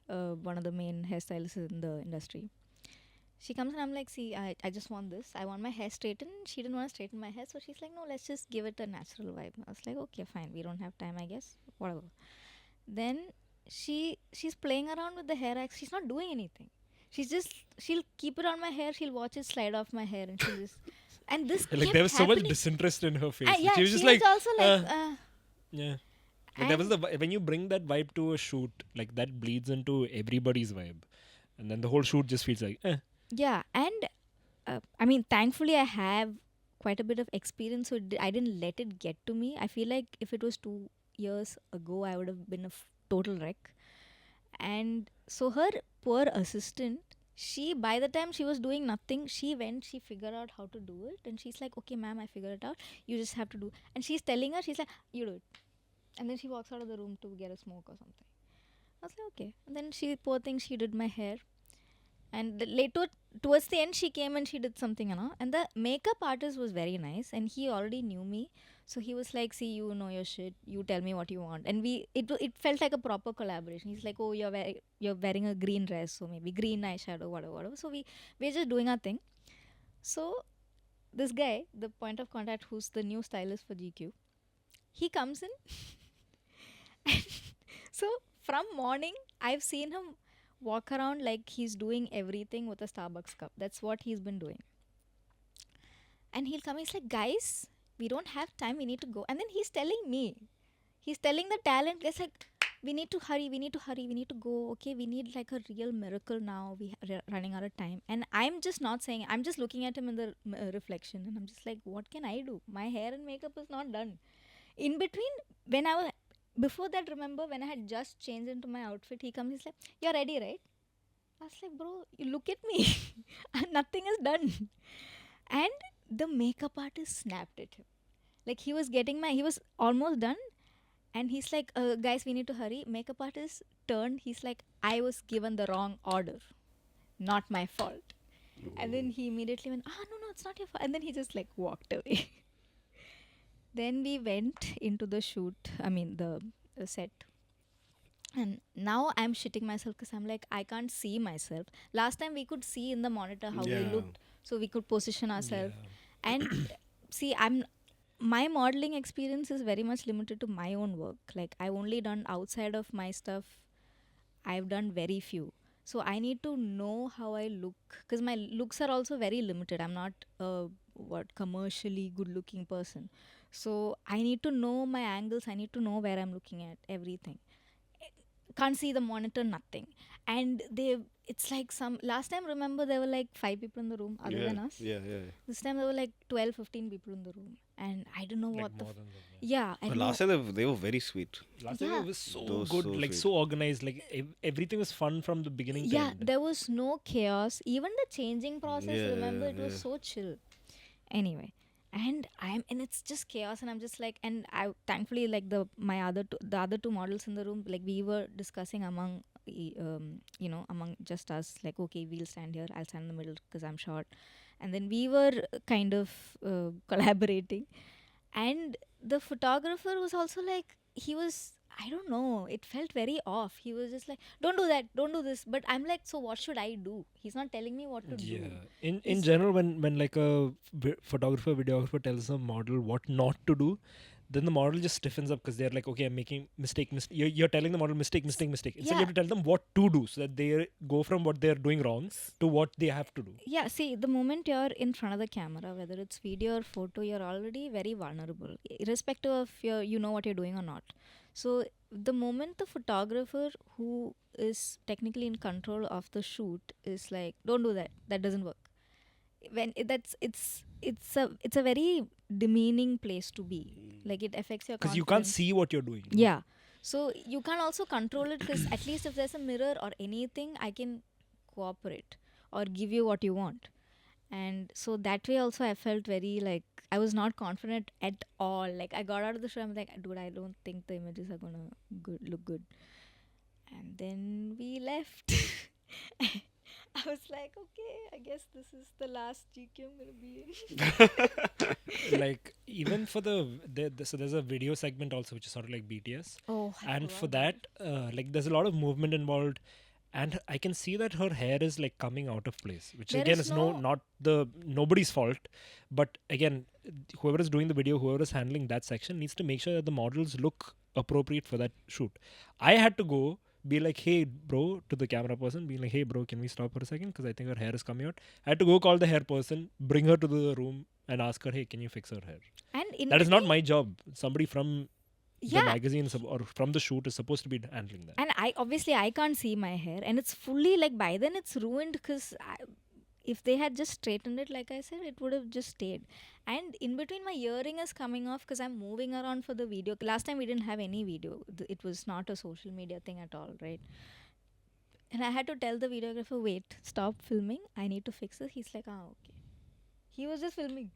one of the main hairstylists in the industry. She comes and I'm like, see, I just want this. I want my hair straightened. She didn't want to straighten my hair, so she's like, no, let's just give it a natural vibe. I was like, okay, fine. We don't have time, I guess. Whatever. Then she's playing around with the hair axe. She's not doing anything. She'll keep it on my hair. She'll watch it slide off my hair, and she'll just and this Like kept there was so much happening. disinterest in her face. Yeah, She was just was like, also like, yeah. Like that was the when you bring that vibe to a shoot, like that bleeds into everybody's vibe, and then the whole shoot just feels like, yeah, and I mean, thankfully, I have quite a bit of experience, so I didn't let it get to me. I feel like if it was 2 years ago, I would have been a total wreck. And so her poor assistant, she by the time she was doing nothing, she figured out how to do it, and she's like, okay, ma'am, I figured it out. You just have to do. And she's telling her, she's like, you do it. And then she walks out of the room to get a smoke or something. I was like, okay. And then poor thing, she did my hair. And later, towards the end, she came and she did something, And the makeup artist was very nice, and he already knew me. So he was like, see, you know your shit. You tell me what you want. And it felt like a proper collaboration. He's like, oh, you're wearing a green dress, so maybe green eyeshadow, whatever. So we're just doing our thing. So this guy, the point of contact, who's the new stylist for GQ, he comes in. So from morning, I've seen him walk around like he's doing everything with a Starbucks cup. That's what he's been doing. And he'll come, he's like, guys, we don't have time, we need to go. And then he's telling the talent, it's like, we need to hurry, we need to go. Okay, we need like a real miracle now. We are running out of time. And I'm just not saying, I'm just looking at him in the reflection, and I'm just like, what can I do? My hair and makeup is not done. In between, before that, remember when I had just changed into my outfit, he comes, he's like, you're ready, right? I was like, bro, you look at me. Nothing is done. And the makeup artist snapped at him. Like he was almost done. And he's like, guys, we need to hurry. Makeup artist turned. He's like, I was given the wrong order. Not my fault. And then he immediately went, no, it's not your fault. And then he just like walked away. Then we went into the the set. And now I'm shitting myself because I'm like, I can't see myself. Last time we could see in the monitor how we looked. So we could position ourselves. Yeah. And see, my modeling experience is very much limited to my own work. Like I've only done outside of my stuff. I've done very few. So I need to know how I look because my looks are also very limited. I'm not a commercially good looking person. So I need to know my angles. I need to know where I'm looking at everything. Can't see the monitor, nothing. And it's like last time, remember, there were like 5 people in the room other than us. Yeah. This time there were like 12, 15 people in the room. And I don't know Like what more than that, yeah. But last time they were very sweet. Last time Yeah. it was so Those good, so like sweet. so organized, like everything was fun from the beginning to Yeah, end. there was no chaos. Even the changing process, Yeah, remember, yeah, it was yeah. so chill. Anyway, and it's just chaos, and I'm just like, and I thankfully, like the other two models in the room, like we were discussing among among just us, like, okay, we'll stand here, I'll stand in the middle because I'm short. and then we were kind of collaborating, and the photographer was also like, he was, I don't know, it felt very off. He was just like, don't do that, don't do this. But I'm like, so what should I do? He's not telling me what to do. Yeah. In He's- general, when like a photographer, videographer tells a model what not to do, then the model just stiffens up because they're like, okay, I'm making mistake. You're telling the model mistake. Instead, you Yeah. have to tell them what to do so that they go from what they're doing wrong to what they have to do. Yeah, see, the moment you're in front of the camera, whether it's video or photo, you're already very vulnerable, irrespective of you know what you're doing or not. So the moment the photographer who is technically in control of the shoot is like, don't do that, that doesn't work. When it's a very demeaning place to be. Like, it affects your Because you can't confidence. see what you're doing. Yeah. So you can also control it, because at least if there's a mirror or anything, I can cooperate or give you what you want. And so that way also I felt very like I was not confident at all. Like, I got out of the show, I'm like, dude, I don't think the images are gonna look good. And then we left. I was like, okay, I guess this is the last GQ I'm gonna be in. Like even for so there's a video segment also which is sort of like BTS, Oh, I and for forgot that like there's a lot of movement involved, and I can see that her hair is like coming out of place, which There again is is no- not the nobody's fault, but again whoever is doing the video, whoever is handling that section needs to make sure that the models look appropriate for that shoot. I had to go be like, hey bro, to the camera person, be like, hey bro, can we stop for a second because I think her hair is coming out. I had to go call the hair person, bring her to the room and ask her, hey, can you fix her hair? And in That is not between- my job. Somebody from the yeah. magazine or from the shoot is supposed to be handling that. And I can't see my hair, and it's fully like, by then it's ruined, because if they had just straightened it, like I said, it would have just stayed. And in between, my earring is coming off because I'm moving around for the video. Last time we didn't have any video. It was not a social media thing at all, right? And I had to tell the videographer, wait, stop filming, I need to fix it. He's like, okay. He was just filming.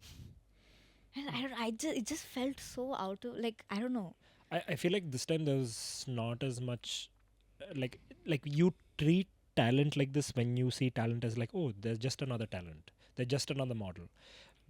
And it just felt so out of, like, I don't know. I feel like this time there was not as much like you treat talent like this when you see talent as like, oh, there's just another talent, they're just another model.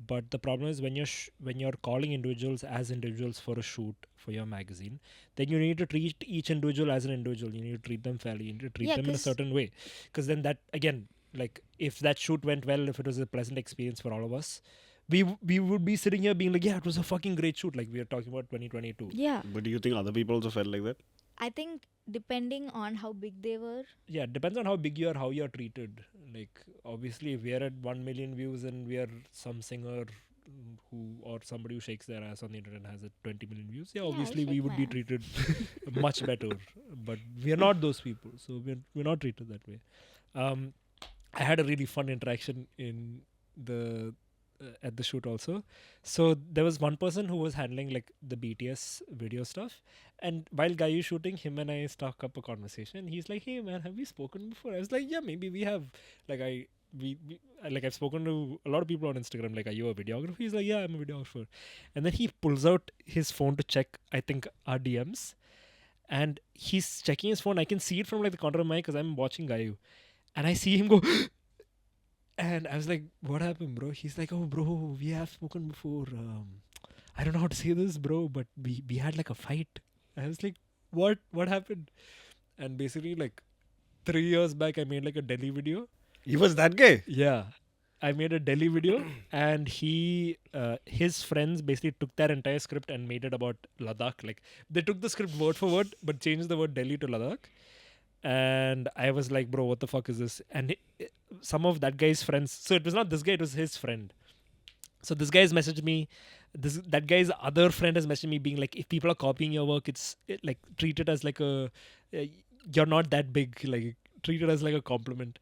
But the problem is when you're calling individuals as individuals for a shoot for your magazine, then you need to treat each individual as an individual. You need to treat them fairly. You need to treat Yeah, them in a 'cause- certain way, because then that again, like if that shoot went well, if it was a pleasant experience for all of us, we would be sitting here being like, yeah, it was a fucking great shoot. Like we are talking about 2022. Yeah. But do you think other people also felt like that? I think depending on how big they were, Yeah, it depends on how big you are, how you're treated. Like obviously if we are at 1 million views and we are some singer who or somebody who shakes their ass on the internet and has a 20 million views, yeah, Yeah, I'll obviously we shake would my be ass. treated much better. But we are not those people, so we're not treated that way. I had a really fun interaction in the at the shoot also. So there was one person who was handling like the BTS video stuff, and while Gayu shooting, him and I struck up a conversation. He's like, "Hey man, have we spoken before?" I was like, "Yeah, maybe we have." Like like I've spoken to a lot of people on Instagram. Like, are you a videographer? He's like, "Yeah, I'm a videographer." And then he pulls out his phone to check, I think, our DMs, and he's checking his phone. I can see it from like the corner of my eye because I'm watching Gayu, and I see him go. And I was like, what happened, bro? He's like, oh, bro, we have spoken before. I don't know how to say this, bro, but we had like a fight. I was like, what? What happened? And basically, like 3 years back, I made like a Delhi video. He was that guy. Yeah. I made a Delhi video, and his friends basically took that entire script and made it about Ladakh. Like, they took the script word for word, but changed the word Delhi to Ladakh. And I was like, bro, what the fuck is this? And some of that guy's friends, so it was not this guy, it was his friend. So this guy's messaged me. That guy's other friend has messaged me being like, if people are copying your work, like treat it as like you're not that big. Like treat it as like a compliment.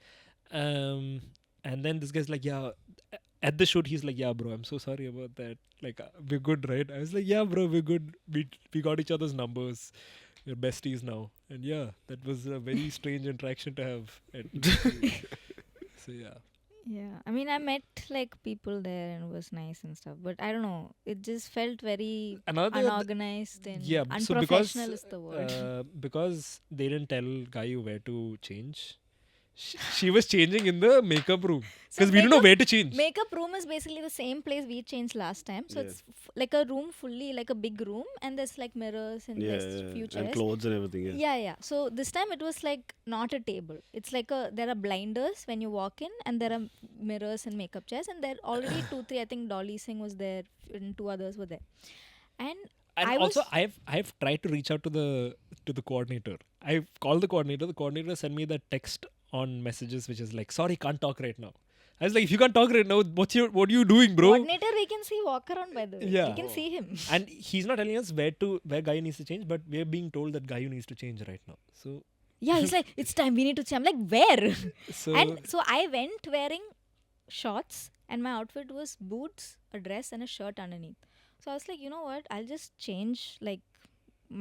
And then this guy's like, yeah. At the shoot, he's like, yeah, bro, I'm so sorry about that. Like, we're good, right? I was like, yeah, bro, we're good. We got each other's numbers. We're besties now. And yeah, that was a very strange interaction to have. So yeah. yeah. I mean, I met like people there and it was nice and stuff, but I don't know. It just felt very Another unorganized and yeah, so unprofessional is the word. because they didn't tell Gayu where to change, She was changing in the makeup room So because we don't know makeup- where to change. Makeup room is basically the same place we changed last time. So Yeah. it's like a room fully, like a big room, and there's like mirrors and Yeah, there's few and chairs. clothes and everything. Yeah. Yeah. So this time it was like not a table. It's like there are blinders when you walk in, and there are mirrors and makeup chairs, and there are already 2, 3. I think Dolly Singh was there, and 2 others were there. And And I also, was I've tried to reach out to the coordinator. I've called the coordinator. The coordinator sent me the text on messages, which is like, "Sorry, can't talk right now." I was like, "If you can't talk right now, what are you doing, bro?" coordinator. We can see walk around, by the way. Yeah. We can see him. And he's not telling us where Gayu needs to change, but we're being told that Gayu needs to change right now. So Yeah, he's like, it's time. We need to change. I'm like, where? so And so I went wearing shorts, and my outfit was boots, a dress, and a shirt underneath. So I was like, you know what? I'll just change like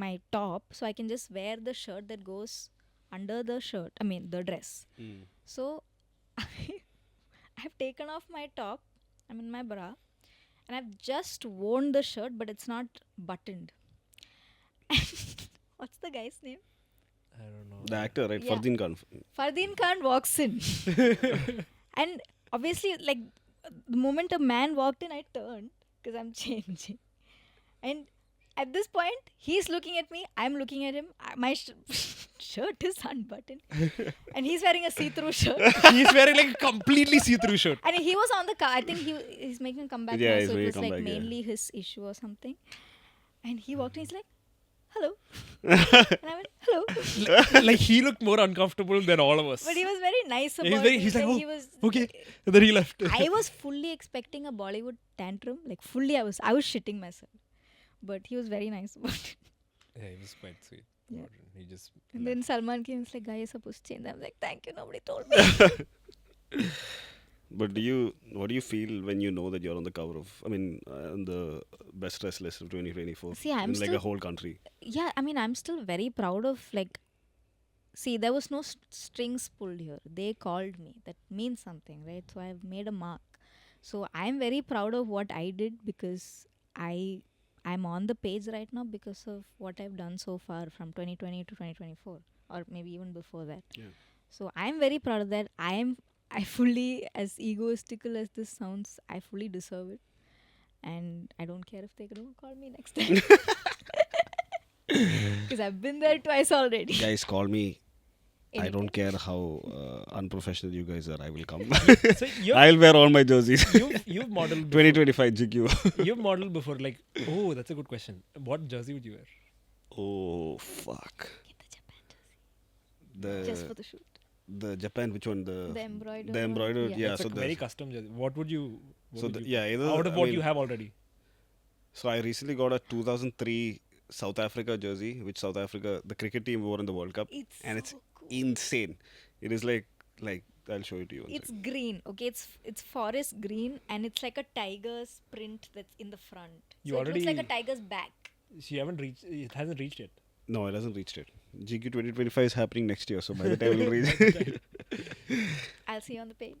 my top so I can just wear the shirt that goes under the shirt. I mean, the dress. So I've taken off my top. I'm in my bra, and I've just worn the shirt, but it's not buttoned. What's the guy's name? I don't know. The actor, right? Yeah. Fardeen Khan. Fardeen Khan walks in. And obviously, like, the moment a man walked in, I turned because I'm changing. And at this point, he's looking at me, I'm looking at him. My shirt is unbuttoned. And he's wearing a see-through shirt. He's wearing like a completely see-through shirt. And he was on the car. I think he's making a comeback Yeah, now. he's So it making was a like comeback, yeah. mainly his issue or something. And he walked in, he's like, hello. And I went, hello. Like he looked more uncomfortable than all of us. But he was very nice Yeah, about it. he's like, Like, "Oh, he was okay." And then he left. I was fully expecting a Bollywood tantrum. Like fully I was shitting myself. But he was very nice about it. Yeah, he was quite sweet. Yeah. He just And then Salman came and was like, guy, you're supposed to change. I'm like, thank you, nobody told me. But what do you feel when you know that you're on the cover of, on the best dress list of 2024? See, I'm in like still- a whole country. Yeah, I mean, I'm still very proud of like. See, there was no strings pulled here. They called me. That means something, right? So I've made a mark. So I'm very proud of what I did because I'm on the page right now because of what I've done so far from 2020 to 2024, or maybe even before that. Yeah. So I'm very proud of that. I fully, as egoistical as this sounds, I fully deserve it. And I don't care if they don't call me next time. Because I've been there twice already. Guys, call me. I Anytime. don't care how unprofessional you guys are. I will come. So you've, I'll wear all my jerseys. you've modeled before. 2025 GQ. You've modeled before. Like, oh, that's a good question. What jersey would you wear? Oh, fuck. Get the Japan jersey. Just for the shoot. The Japan, which one? The embroidered The one? embroidered, Yeah. yeah. It's So a very custom jersey. What would you? What So would the- you yeah, pick? either- out of I what mean- you have already. So I recently got a 2003 South Africa jersey, which South Africa, the cricket team wore in the World Cup, It's and so it's cool. insane. It is like I'll show it to you. One It's second. green, okay? It's forest green, and it's like a tiger's print that's in the front. You So it looks like a already- tiger's back. So you haven't reached. It hasn't reached yet. No, it hasn't reached it. GQ 2025 is happening next year, so by the time we'll reach. I'll see you on the page.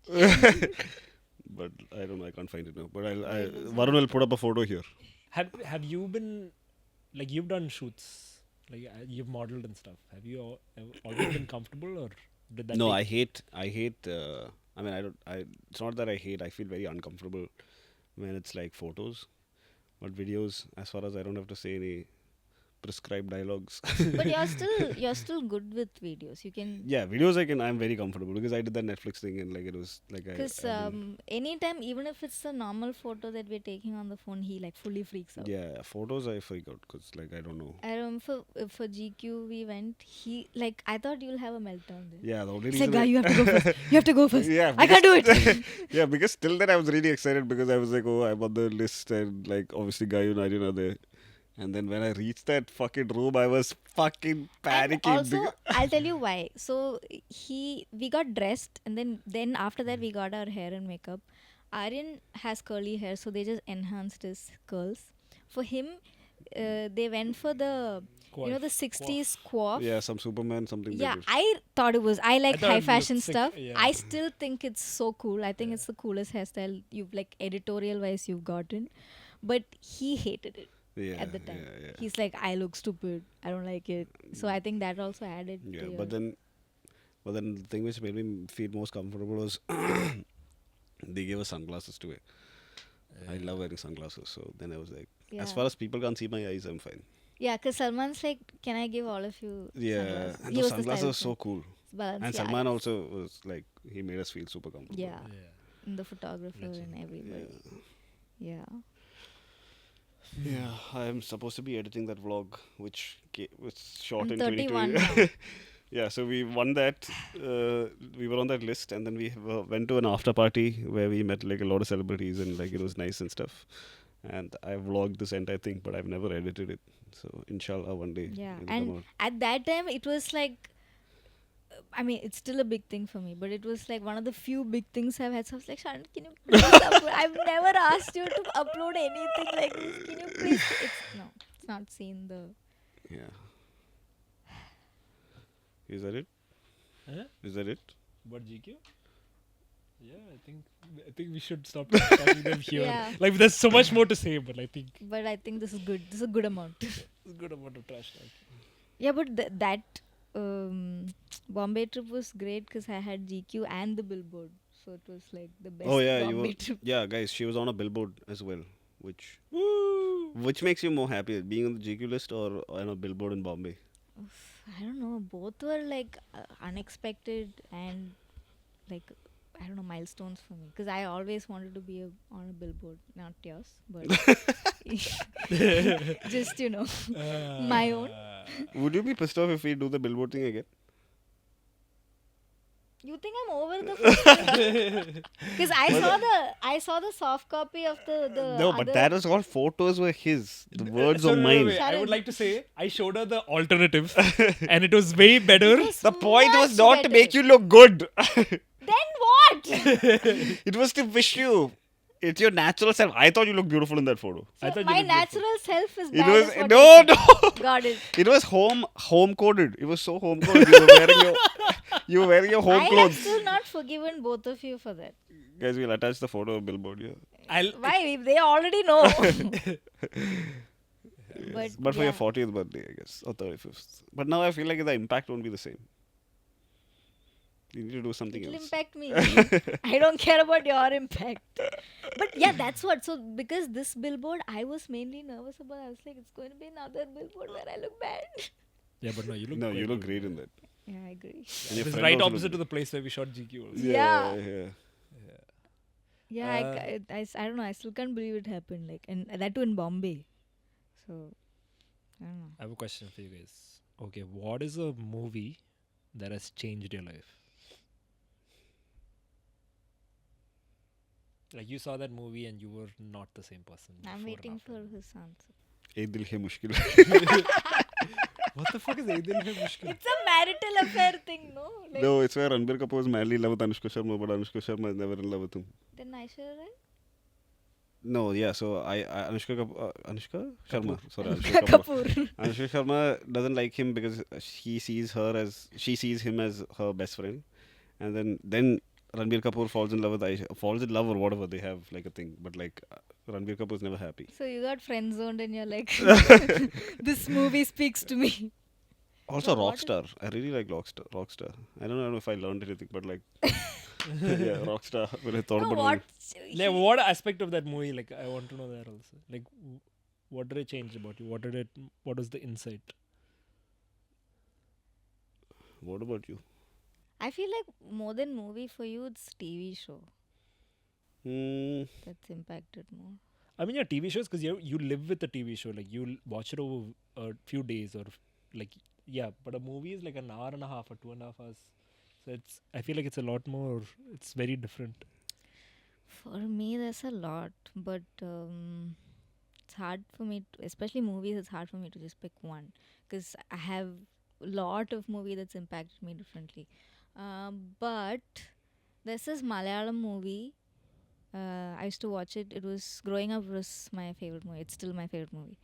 But I don't know. I can't find it now. But Varun will put up a photo here. Have you been like you've done shoots, like you've modeled and stuff? Have you always been comfortable, or did that? No, take- I hate. I don't. It's not that I hate. I feel very uncomfortable when it's like photos, but videos. As far as I don't have to say any prescribed dialogues. But you're still good with videos. You can. Yeah, videos I'm very comfortable because I did that Netflix thing and like it was like Because anytime, even if it's a normal photo that we're taking on the phone, he like fully freaks out. yeah, photos I freak out because like I don't know. I remember for GQ we went. He like I thought you'll have a meltdown there. Yeah, the only He's reason. like, guy, you have to go first. You have to go first. Yeah, I can't do it. yeah, because till then I was really excited because I was like, oh, I'm on the list and like obviously Gayu and Arjun are there. And then when I reached that fucking room, I was fucking panicking. And also, because- I'll tell you why. So we got dressed, and then after that we got our hair and makeup. Aryan has curly hair, so they just enhanced his curls. For him, they went for the the 60s coif. yeah, some Superman, something. they Yeah, did. I thought it was. I like thought it high looked fashion sick, stuff. yeah. I still think it's so cool. I think it's the coolest hairstyle you've like editorial wise you've gotten. But he hated it yeah, at the time. Yeah. He's like, I look stupid. I don't like it. So I think that also added. Yeah, to but then But then the thing which made me feel most comfortable was they gave us sunglasses to wear. I love wearing sunglasses, so then I was like, Yeah. as far as people can't see my eyes, I'm fine. Yeah, because Salman's like, can I give all of you Yeah, sunglasses? and He those was the sunglasses are stylist. so cool. Balance. And Yeah, Salman also was like, he made us feel super comfortable. yeah, Yeah. the photographer and everybody. Yeah. Yeah, I am supposed to be editing that vlog, which was shot I'm in 31 2020. now. Yeah, so we won that. We were on that list, and then we went to an after party where we met like a lot of celebrities, and like it was nice and stuff. And I vlogged this entire thing, but I've never edited it. So inshallah, one day Yeah, it'll come and out. at that time it was like, I mean, it's still a big thing for me, but it was like one of the few big things I've had. So I was like, Sharan, can you please upload? I've never asked you to upload anything like this. Can you please? It's not seen the. Yeah. Is that it? Huh? Is that it? But GQ? Yeah, I think we should stop talking them here. Yeah. Like there's so much more to say, but I think But I think this is good. This is a good amount. it's a good amount of trash talk. Yeah, but that Bombay trip was great because I had GQ and the Billboard, so it was like the best Oh yeah, Bombay trip. Yeah, guys, she was on a billboard as well, which Woo! which makes you more happy, being on the GQ list or on a billboard in Bombay? I don't know. Both were like unexpected and like I don't know, milestones for me because I always wanted to be on a billboard, not yours, but just my own. Would you be pissed off if we do the billboard thing again? You think I'm over the first because I saw the soft copy of the No, other. but that was all photos were his. The words So were no, mine. wait, I Sharan. would like to say I showed her the alternatives, and it was way better. It was The point was much not to better. make you look good. Then what? It was to wish you. It's your natural self. I thought you looked beautiful in that photo. I So thought you my looked beautiful. natural self is It bad. was is what no, you're no. saying. Got it. It was home coded. It was so home coded. You were wearing your home I have clothes. still not forgiven both of you for that. Guys, we'll attach the photo of billboard here. Why? They already know. But for yeah. your 40th birthday, I guess, or 35th. But now I feel like the impact won't be the same. You need to do something It'll else. impact me. I don't care about your impact. But yeah, that's what. So because this billboard, I was mainly nervous about. I was like, it's going to be another billboard where I look bad. Yeah, but no, you look. No, quite you look good. great in that. Yeah, I agree. And It your was friend right also opposite looked to the place where we shot GQ. Also. Yeah. Yeah. Yeah, I don't know. I still can't believe it happened. Like, and that too in Bombay. So, I don't know. I have a question for you guys. Okay, what is a movie that has changed your life? Like you saw that movie and you were not the same person. I'm before and waiting after. for his answer. Ek dil hai mushkil. What the fuck is Ek Dil Hai Mushkil? It's a marital affair thing, no? Like, No, it's where Ranbir Kapoor is madly in love with Anushka Sharma, but Anushka Sharma is never in love with him. then Aishwarya Rai? No, yeah, so Anushka Sharma. Sorry, Anushka Anushka Kapoor. Kapoor. Anushka Sharma doesn't like him because she sees him as her best friend, and then Ranbir Kapoor falls in love with Aisha, falls in love or whatever, they have like a thing, but like Ranbir Kapoor is never happy. So you got friend zoned and you're like, this movie speaks to me. Also, So what is- Rockstar. I really like Rockstar. I don't know if I learned anything, but like, yeah, Rockstar. When I thought No, about what? it. Yeah, what aspect of that movie? Like, I want to know that also. Like, what did it change about you? What was the insight? What about you? I feel like more than movie for you, it's TV show that's impacted more. I mean, yeah, TV shows because you live with the TV show. Like, you watch it over a few days or like, yeah. But a movie is like an hour and a half or 2.5 hours. So I feel like it's a lot more. It's very different. For me, there's a lot, but it's hard for me, especially movies. It's hard for me to just pick one because I have a lot of movie that's impacted me differently. But there's this Malayalam movie. I used to watch it. It was growing up was my favorite movie. It's still my favorite movie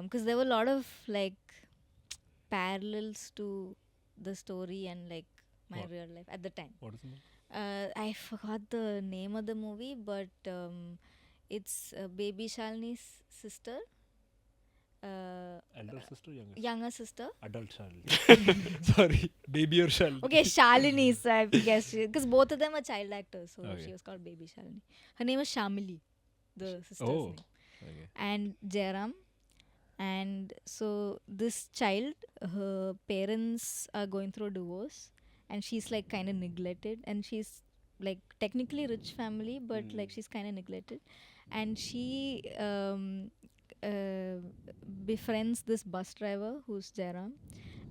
because there were a lot of like parallels to the story and like my What? real life at the time. What is it? I forgot the name of the movie, but it's Baby Shalini's sister. Elder sister, younger sister? younger sister. Adult child. Sorry, baby or child. Okay, Shalini, so I guess because both of them are child actors, so Okay. she was called Baby Shalini. Her name was Shamili, the sister's Oh. name, Okay. and Jairam. And so this child, her parents are going through a divorce, and she's like kind of neglected, and she's like technically rich family, but like she's kind of neglected, and she uh, befriends this bus driver who's Jairam,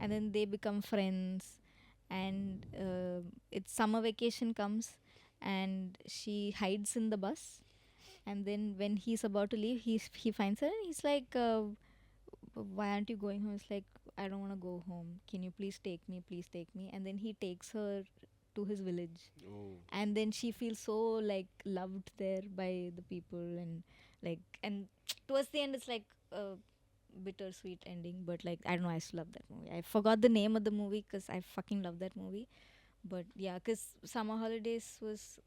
and then they become friends, and it's summer vacation comes, and she hides in the bus, and then when he's about to leave, he finds her, and he's like. Why aren't you going home? It's like, I don't want to go home. Can you please take me? Please take me. And then he takes her to his village. Oh. And then she feels so like loved there by the people, and like, and towards the end, it's like a bittersweet ending. But like, I don't know, I just love that movie. I forgot the name of the movie because I fucking love that movie. But yeah, because summer holidays was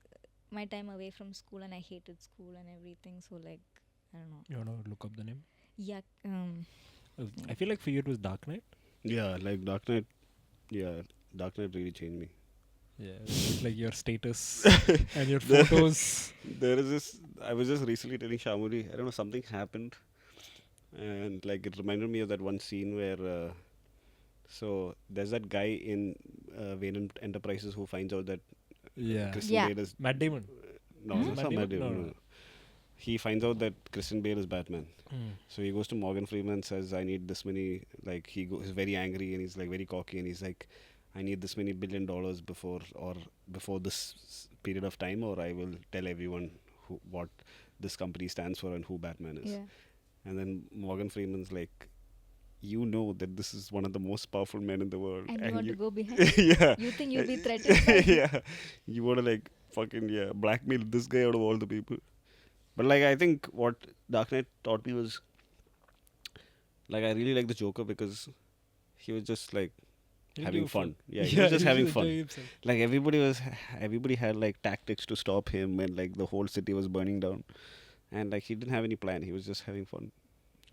my time away from school, and I hated school and everything. So like, I don't know. You want to look up the name? Yeah. I feel like for you it was Dark Knight. Yeah, like Dark Knight. Yeah, Dark Knight really changed me. Yeah, it's like your status and your photos. There is this. I was just recently telling Shamuli. I don't know, something happened, and like it reminded me of that one scene where. So there's that guy in Wayne Enterprises who finds out that Yeah. Christian Yeah. Bale is Matt Damon. no, Hmm? that's Matt not Matt Damon? Damon. No, No. He finds out that Christian Bale is Batman. So he goes to Morgan Freeman and says, I need this many, like he's very angry and he's like very cocky and he's like, I need this many $1 billion before this period of time, or I will tell everyone what this company stands for and who Batman is. Yeah. And then Morgan Freeman's like, you know that this is one of the most powerful men in the world. And you want to go behind? Yeah. You think you'll be threatened? By him? Yeah. You want to like fucking blackmail this guy out of all the people. But like I think what Dark Knight taught me was like I really like the Joker because he was just like having fun. Yeah, he was just having fun. Like everybody had like tactics to stop him, and like the whole city was burning down, and like he didn't have any plan. He was just having fun.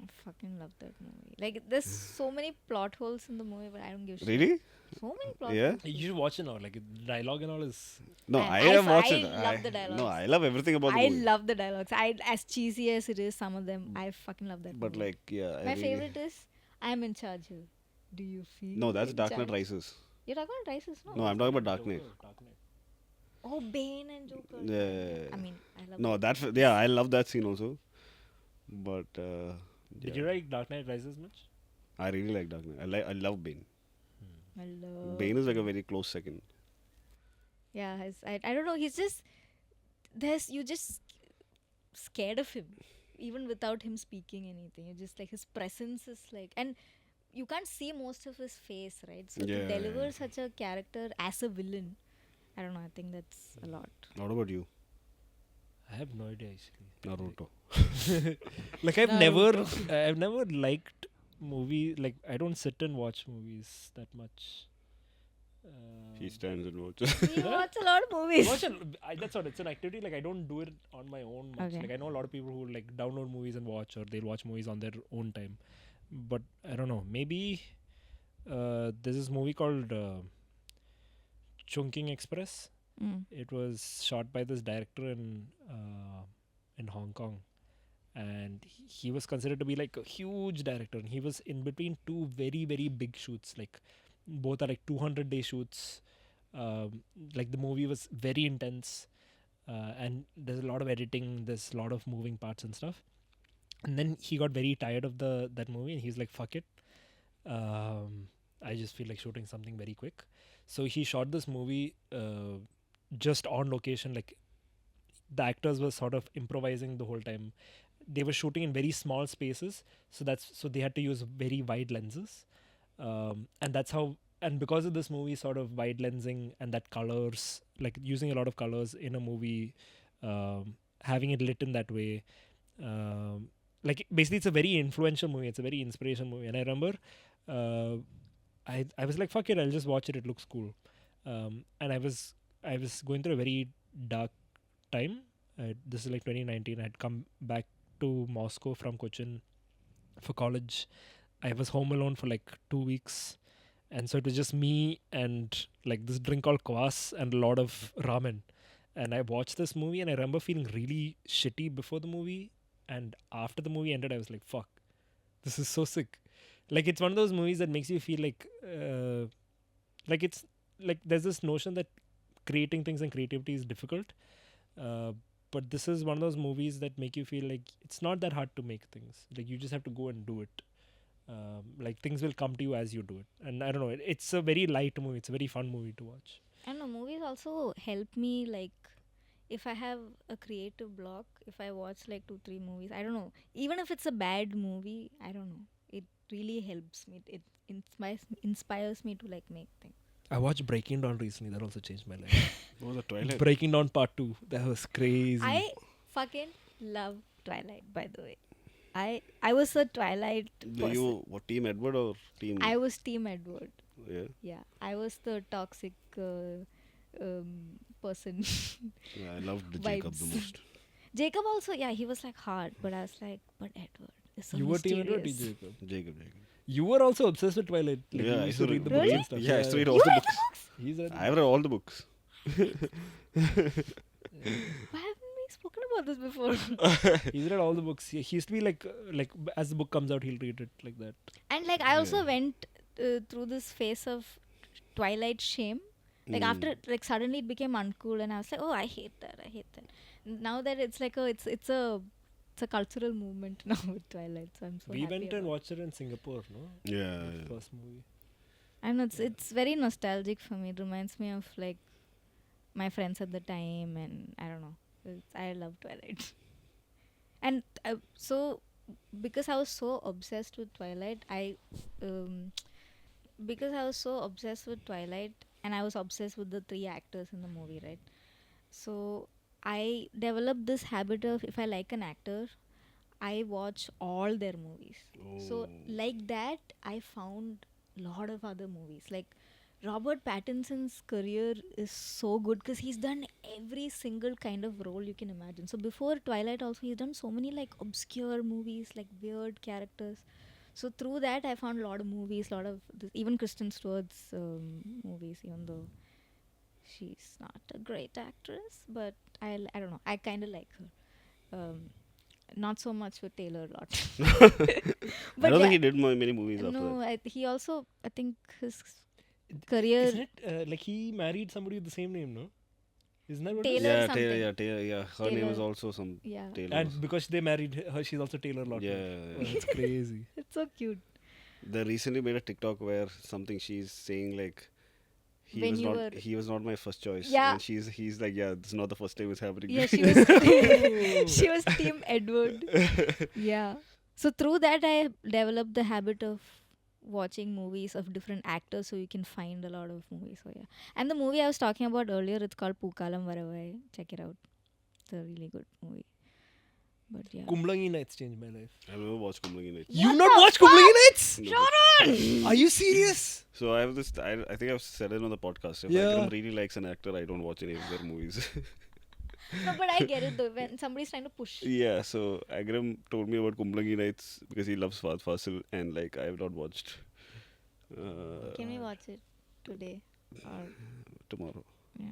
I fucking love that movie. Like, there's so many plot holes in the movie, but I don't give a shit. Really? So many plot Yeah. holes. You should watch it now. Like dialogue and all is. No, I- I have watched I it. love the No, dialogues. I love everything about the I movie. love the dialogues. As cheesy as it is, some of them, I fucking love that But movie. like, yeah. I My really- favorite is, I'm in charge here. Do you feel No, that's in Dark Knight charge? Rises. You're talking about Rises? No, I'm talking about Dark Knight. Oh, Bane and Joker. Yeah. I mean, I love No, that. I love that scene also. But Did yeah. you like Dark Knight Rises much? I really like Dark Knight. I love Bane. I love Bane is like a very close second. Yeah, I don't know. He's just you just scared of him, even without him speaking anything. You just like his presence is like, and you can't see most of his face, right? So to Yeah, deliver yeah. such a character as a villain, I don't know. I think that's a lot. What about you? I have no idea actually. Naruto. Like I've Naruto. never liked movie. Like I don't sit and watch movies that much. He stands and watches. We watch a lot of movies. That's what it's an activity. Like I don't do it on my own much. Okay. Like I know a lot of people who like download movies and watch, or they'll watch movies on their own time. But I don't know. Maybe there's this movie called Chungking Express. Mm. It was shot by this director in Hong Kong, and he was considered to be like a huge director. And he was in between two very big shoots. Like both are like 200-day shoots. Like the movie was very intense, and there's a lot of editing. There's a lot of moving parts and stuff. And then he got very tired of that movie, and he's like, "Fuck it." I just feel like shooting something very quick. So he shot this movie just on location. Like the actors were sort of improvising the whole time. They were shooting in very small spaces, so they had to use very wide lenses, and that's how. And because of this movie, sort of wide lensing and that colors, like using a lot of colors in a movie, having it lit in that way. Like basically it's a very influential movie, it's a very inspirational movie. And I remember I was like, fuck it, I'll just watch it, it looks cool. And I was going through a very dark time. This is like 2019. I had come back to Moscow from Cochin, for college. I was home alone for like 2 weeks, and so it was just me and like this drink called kvass and a lot of ramen. And I watched this movie, and I remember feeling really shitty before the movie, and after the movie ended, I was like, "Fuck, this is so sick." Like it's one of those movies that makes you feel like it's like there's this notion that creating things and creativity is difficult, uh, but this is one of those movies that make you feel like it's not that hard to make things. Like you just have to go and do it. Like things will come to you as you do it. And I don't know, it's a very light movie. It's a very fun movie to watch. I don't know, movies also help me, like, if I have a creative block, if I watch like 2-3 movies, I don't know, even if it's a bad movie, I don't know, it really helps me. It inspires me to like make things. I watched Breaking Dawn recently. That also changed my life. What was the Twilight? Breaking Dawn Part 2. That was crazy. I fucking love Twilight, by the way. I was a Twilight person. You what, Team Edward or Team? I was Team Edward. Yeah. Yeah, I was the toxic person. Yeah, I loved Jacob the Vibes. most. Jacob also, yeah, he was like hard, but I was like, but Edward is so You were Team Edward, mysterious. Jacob. Jacob. You were also obsessed with Twilight. Like, Yeah, you I used to read the Really? books and stuff. Yeah, I used to read all You the read books. He's read I've read all the books. Why haven't we spoken about this before? He's read all the books. He used to be like as the book comes out, he'll read it like that. And like I also Yeah. went through this phase of Twilight shame. Like Mm. after, like suddenly it became uncool, and I was like, oh, I hate that. Now that it's like it's a cultural movement now with Twilight, so I'm so We happy went and about watched it in Singapore, no? Yeah. The first movie. I know it's very nostalgic for me. It reminds me of like my friends at the time, and I don't know. I love Twilight. And so because I was so obsessed with Twilight, because I was so obsessed with Twilight, and I was obsessed with the 3 actors in the movie, right? So I developed this habit of, if I like an actor, I watch all their movies. So Oh. like that, I found a lot of other movies. Like Robert Pattinson's career is so good because he's done every single kind of role you can imagine. So before Twilight also, he's done so many like obscure movies, like weird characters. So through that, I found a lot of movies, even Kristen Stewart's movies, even though she's not a great actress, but I don't know, I kind of like her. Not so much with Taylor Lautner. I don't yeah, think he did many movies after no, that. he also, I think his career. Isn't it like he married somebody with the same name, no? Isn't that what it is? Taylor Yeah, something. Taylor. Yeah, her name is Taylor. also some Yeah, Taylor. And because they married her, she's also Taylor Lautner. Yeah. Oh, that's crazy. it's so cute. They recently made a TikTok where something she's saying like When you were- he was not my first choice. Yeah. And he's like, yeah, this is not the first time it's happening. Yeah, she was she was Team Edward. Yeah. So through that, I developed the habit of watching movies of different actors, so you can find a lot of movies. So yeah, and the movie I was talking about earlier, it's called Pookalam Varavai. Check it out. It's a really good movie. But yeah. Kumblangi Nights changed my life. I've never watched Kumblangi Nights. You've not watched Kumblangi Nights? No. Are you serious? So I have this. I think I've said it on the podcast. If Yeah. Akram really likes an actor, I don't watch any of their movies. No, but I get it though. When somebody's trying to push. Yeah. So Agram told me about Kumblangi Nights because he loves Fahad Fasil, and like I have not watched. Can we watch it today? Or Tomorrow? yeah,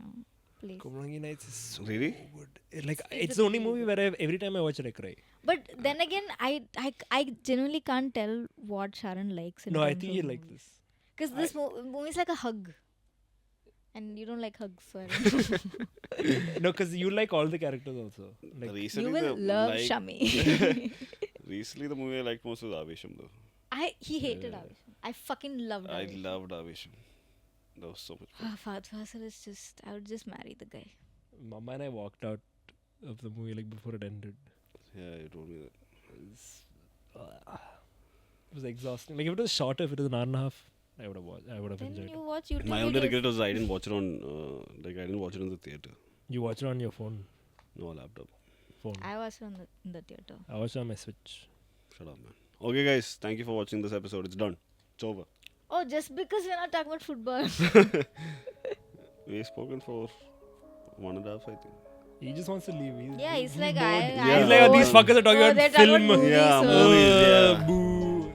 please. Kumblangi Nights is so Really? good. Like It's it's the only really movie where every time I watch it I cry. But then again, I genuinely can't tell what Sharan likes. No, I think you like this. Because this movie is like a hug. And you don't like hugs, so I don't know. No, because you like all the characters also. Like Recently, You will the, love like, Shami. Recently, the movie I liked most was Avesham, though. He hated Yeah. Avisham. I fucking loved I Avisham. loved Avesham. That was so much fun. Fahad Fasil is just, I would just marry the guy. Mama and I walked out of the movie like before it ended. Yeah, you told me that. It was exhausting. Like if it was shorter, if it was an hour and a half, I would have watched. I would have Then enjoyed you it. watch YouTube My only videos. regret was I didn't watch it on, I didn't watch it in the theater. You watch it on your phone. No laptop. Phone. I watched it in the theater. I watched it on my Switch. Shut up, man. Okay, guys, thank you for watching this episode. It's done. It's over. Oh, just because we're not talking about football. We've spoken for 1.5 I think. He just wants to leave. Yeah, he's like, bored. Yeah. He's like, oh, these bored. fuckers are talking Oh, about they're talking film. about movies, Yeah, so- movies, yeah. Boo.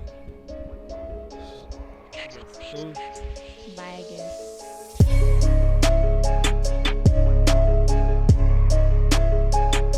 So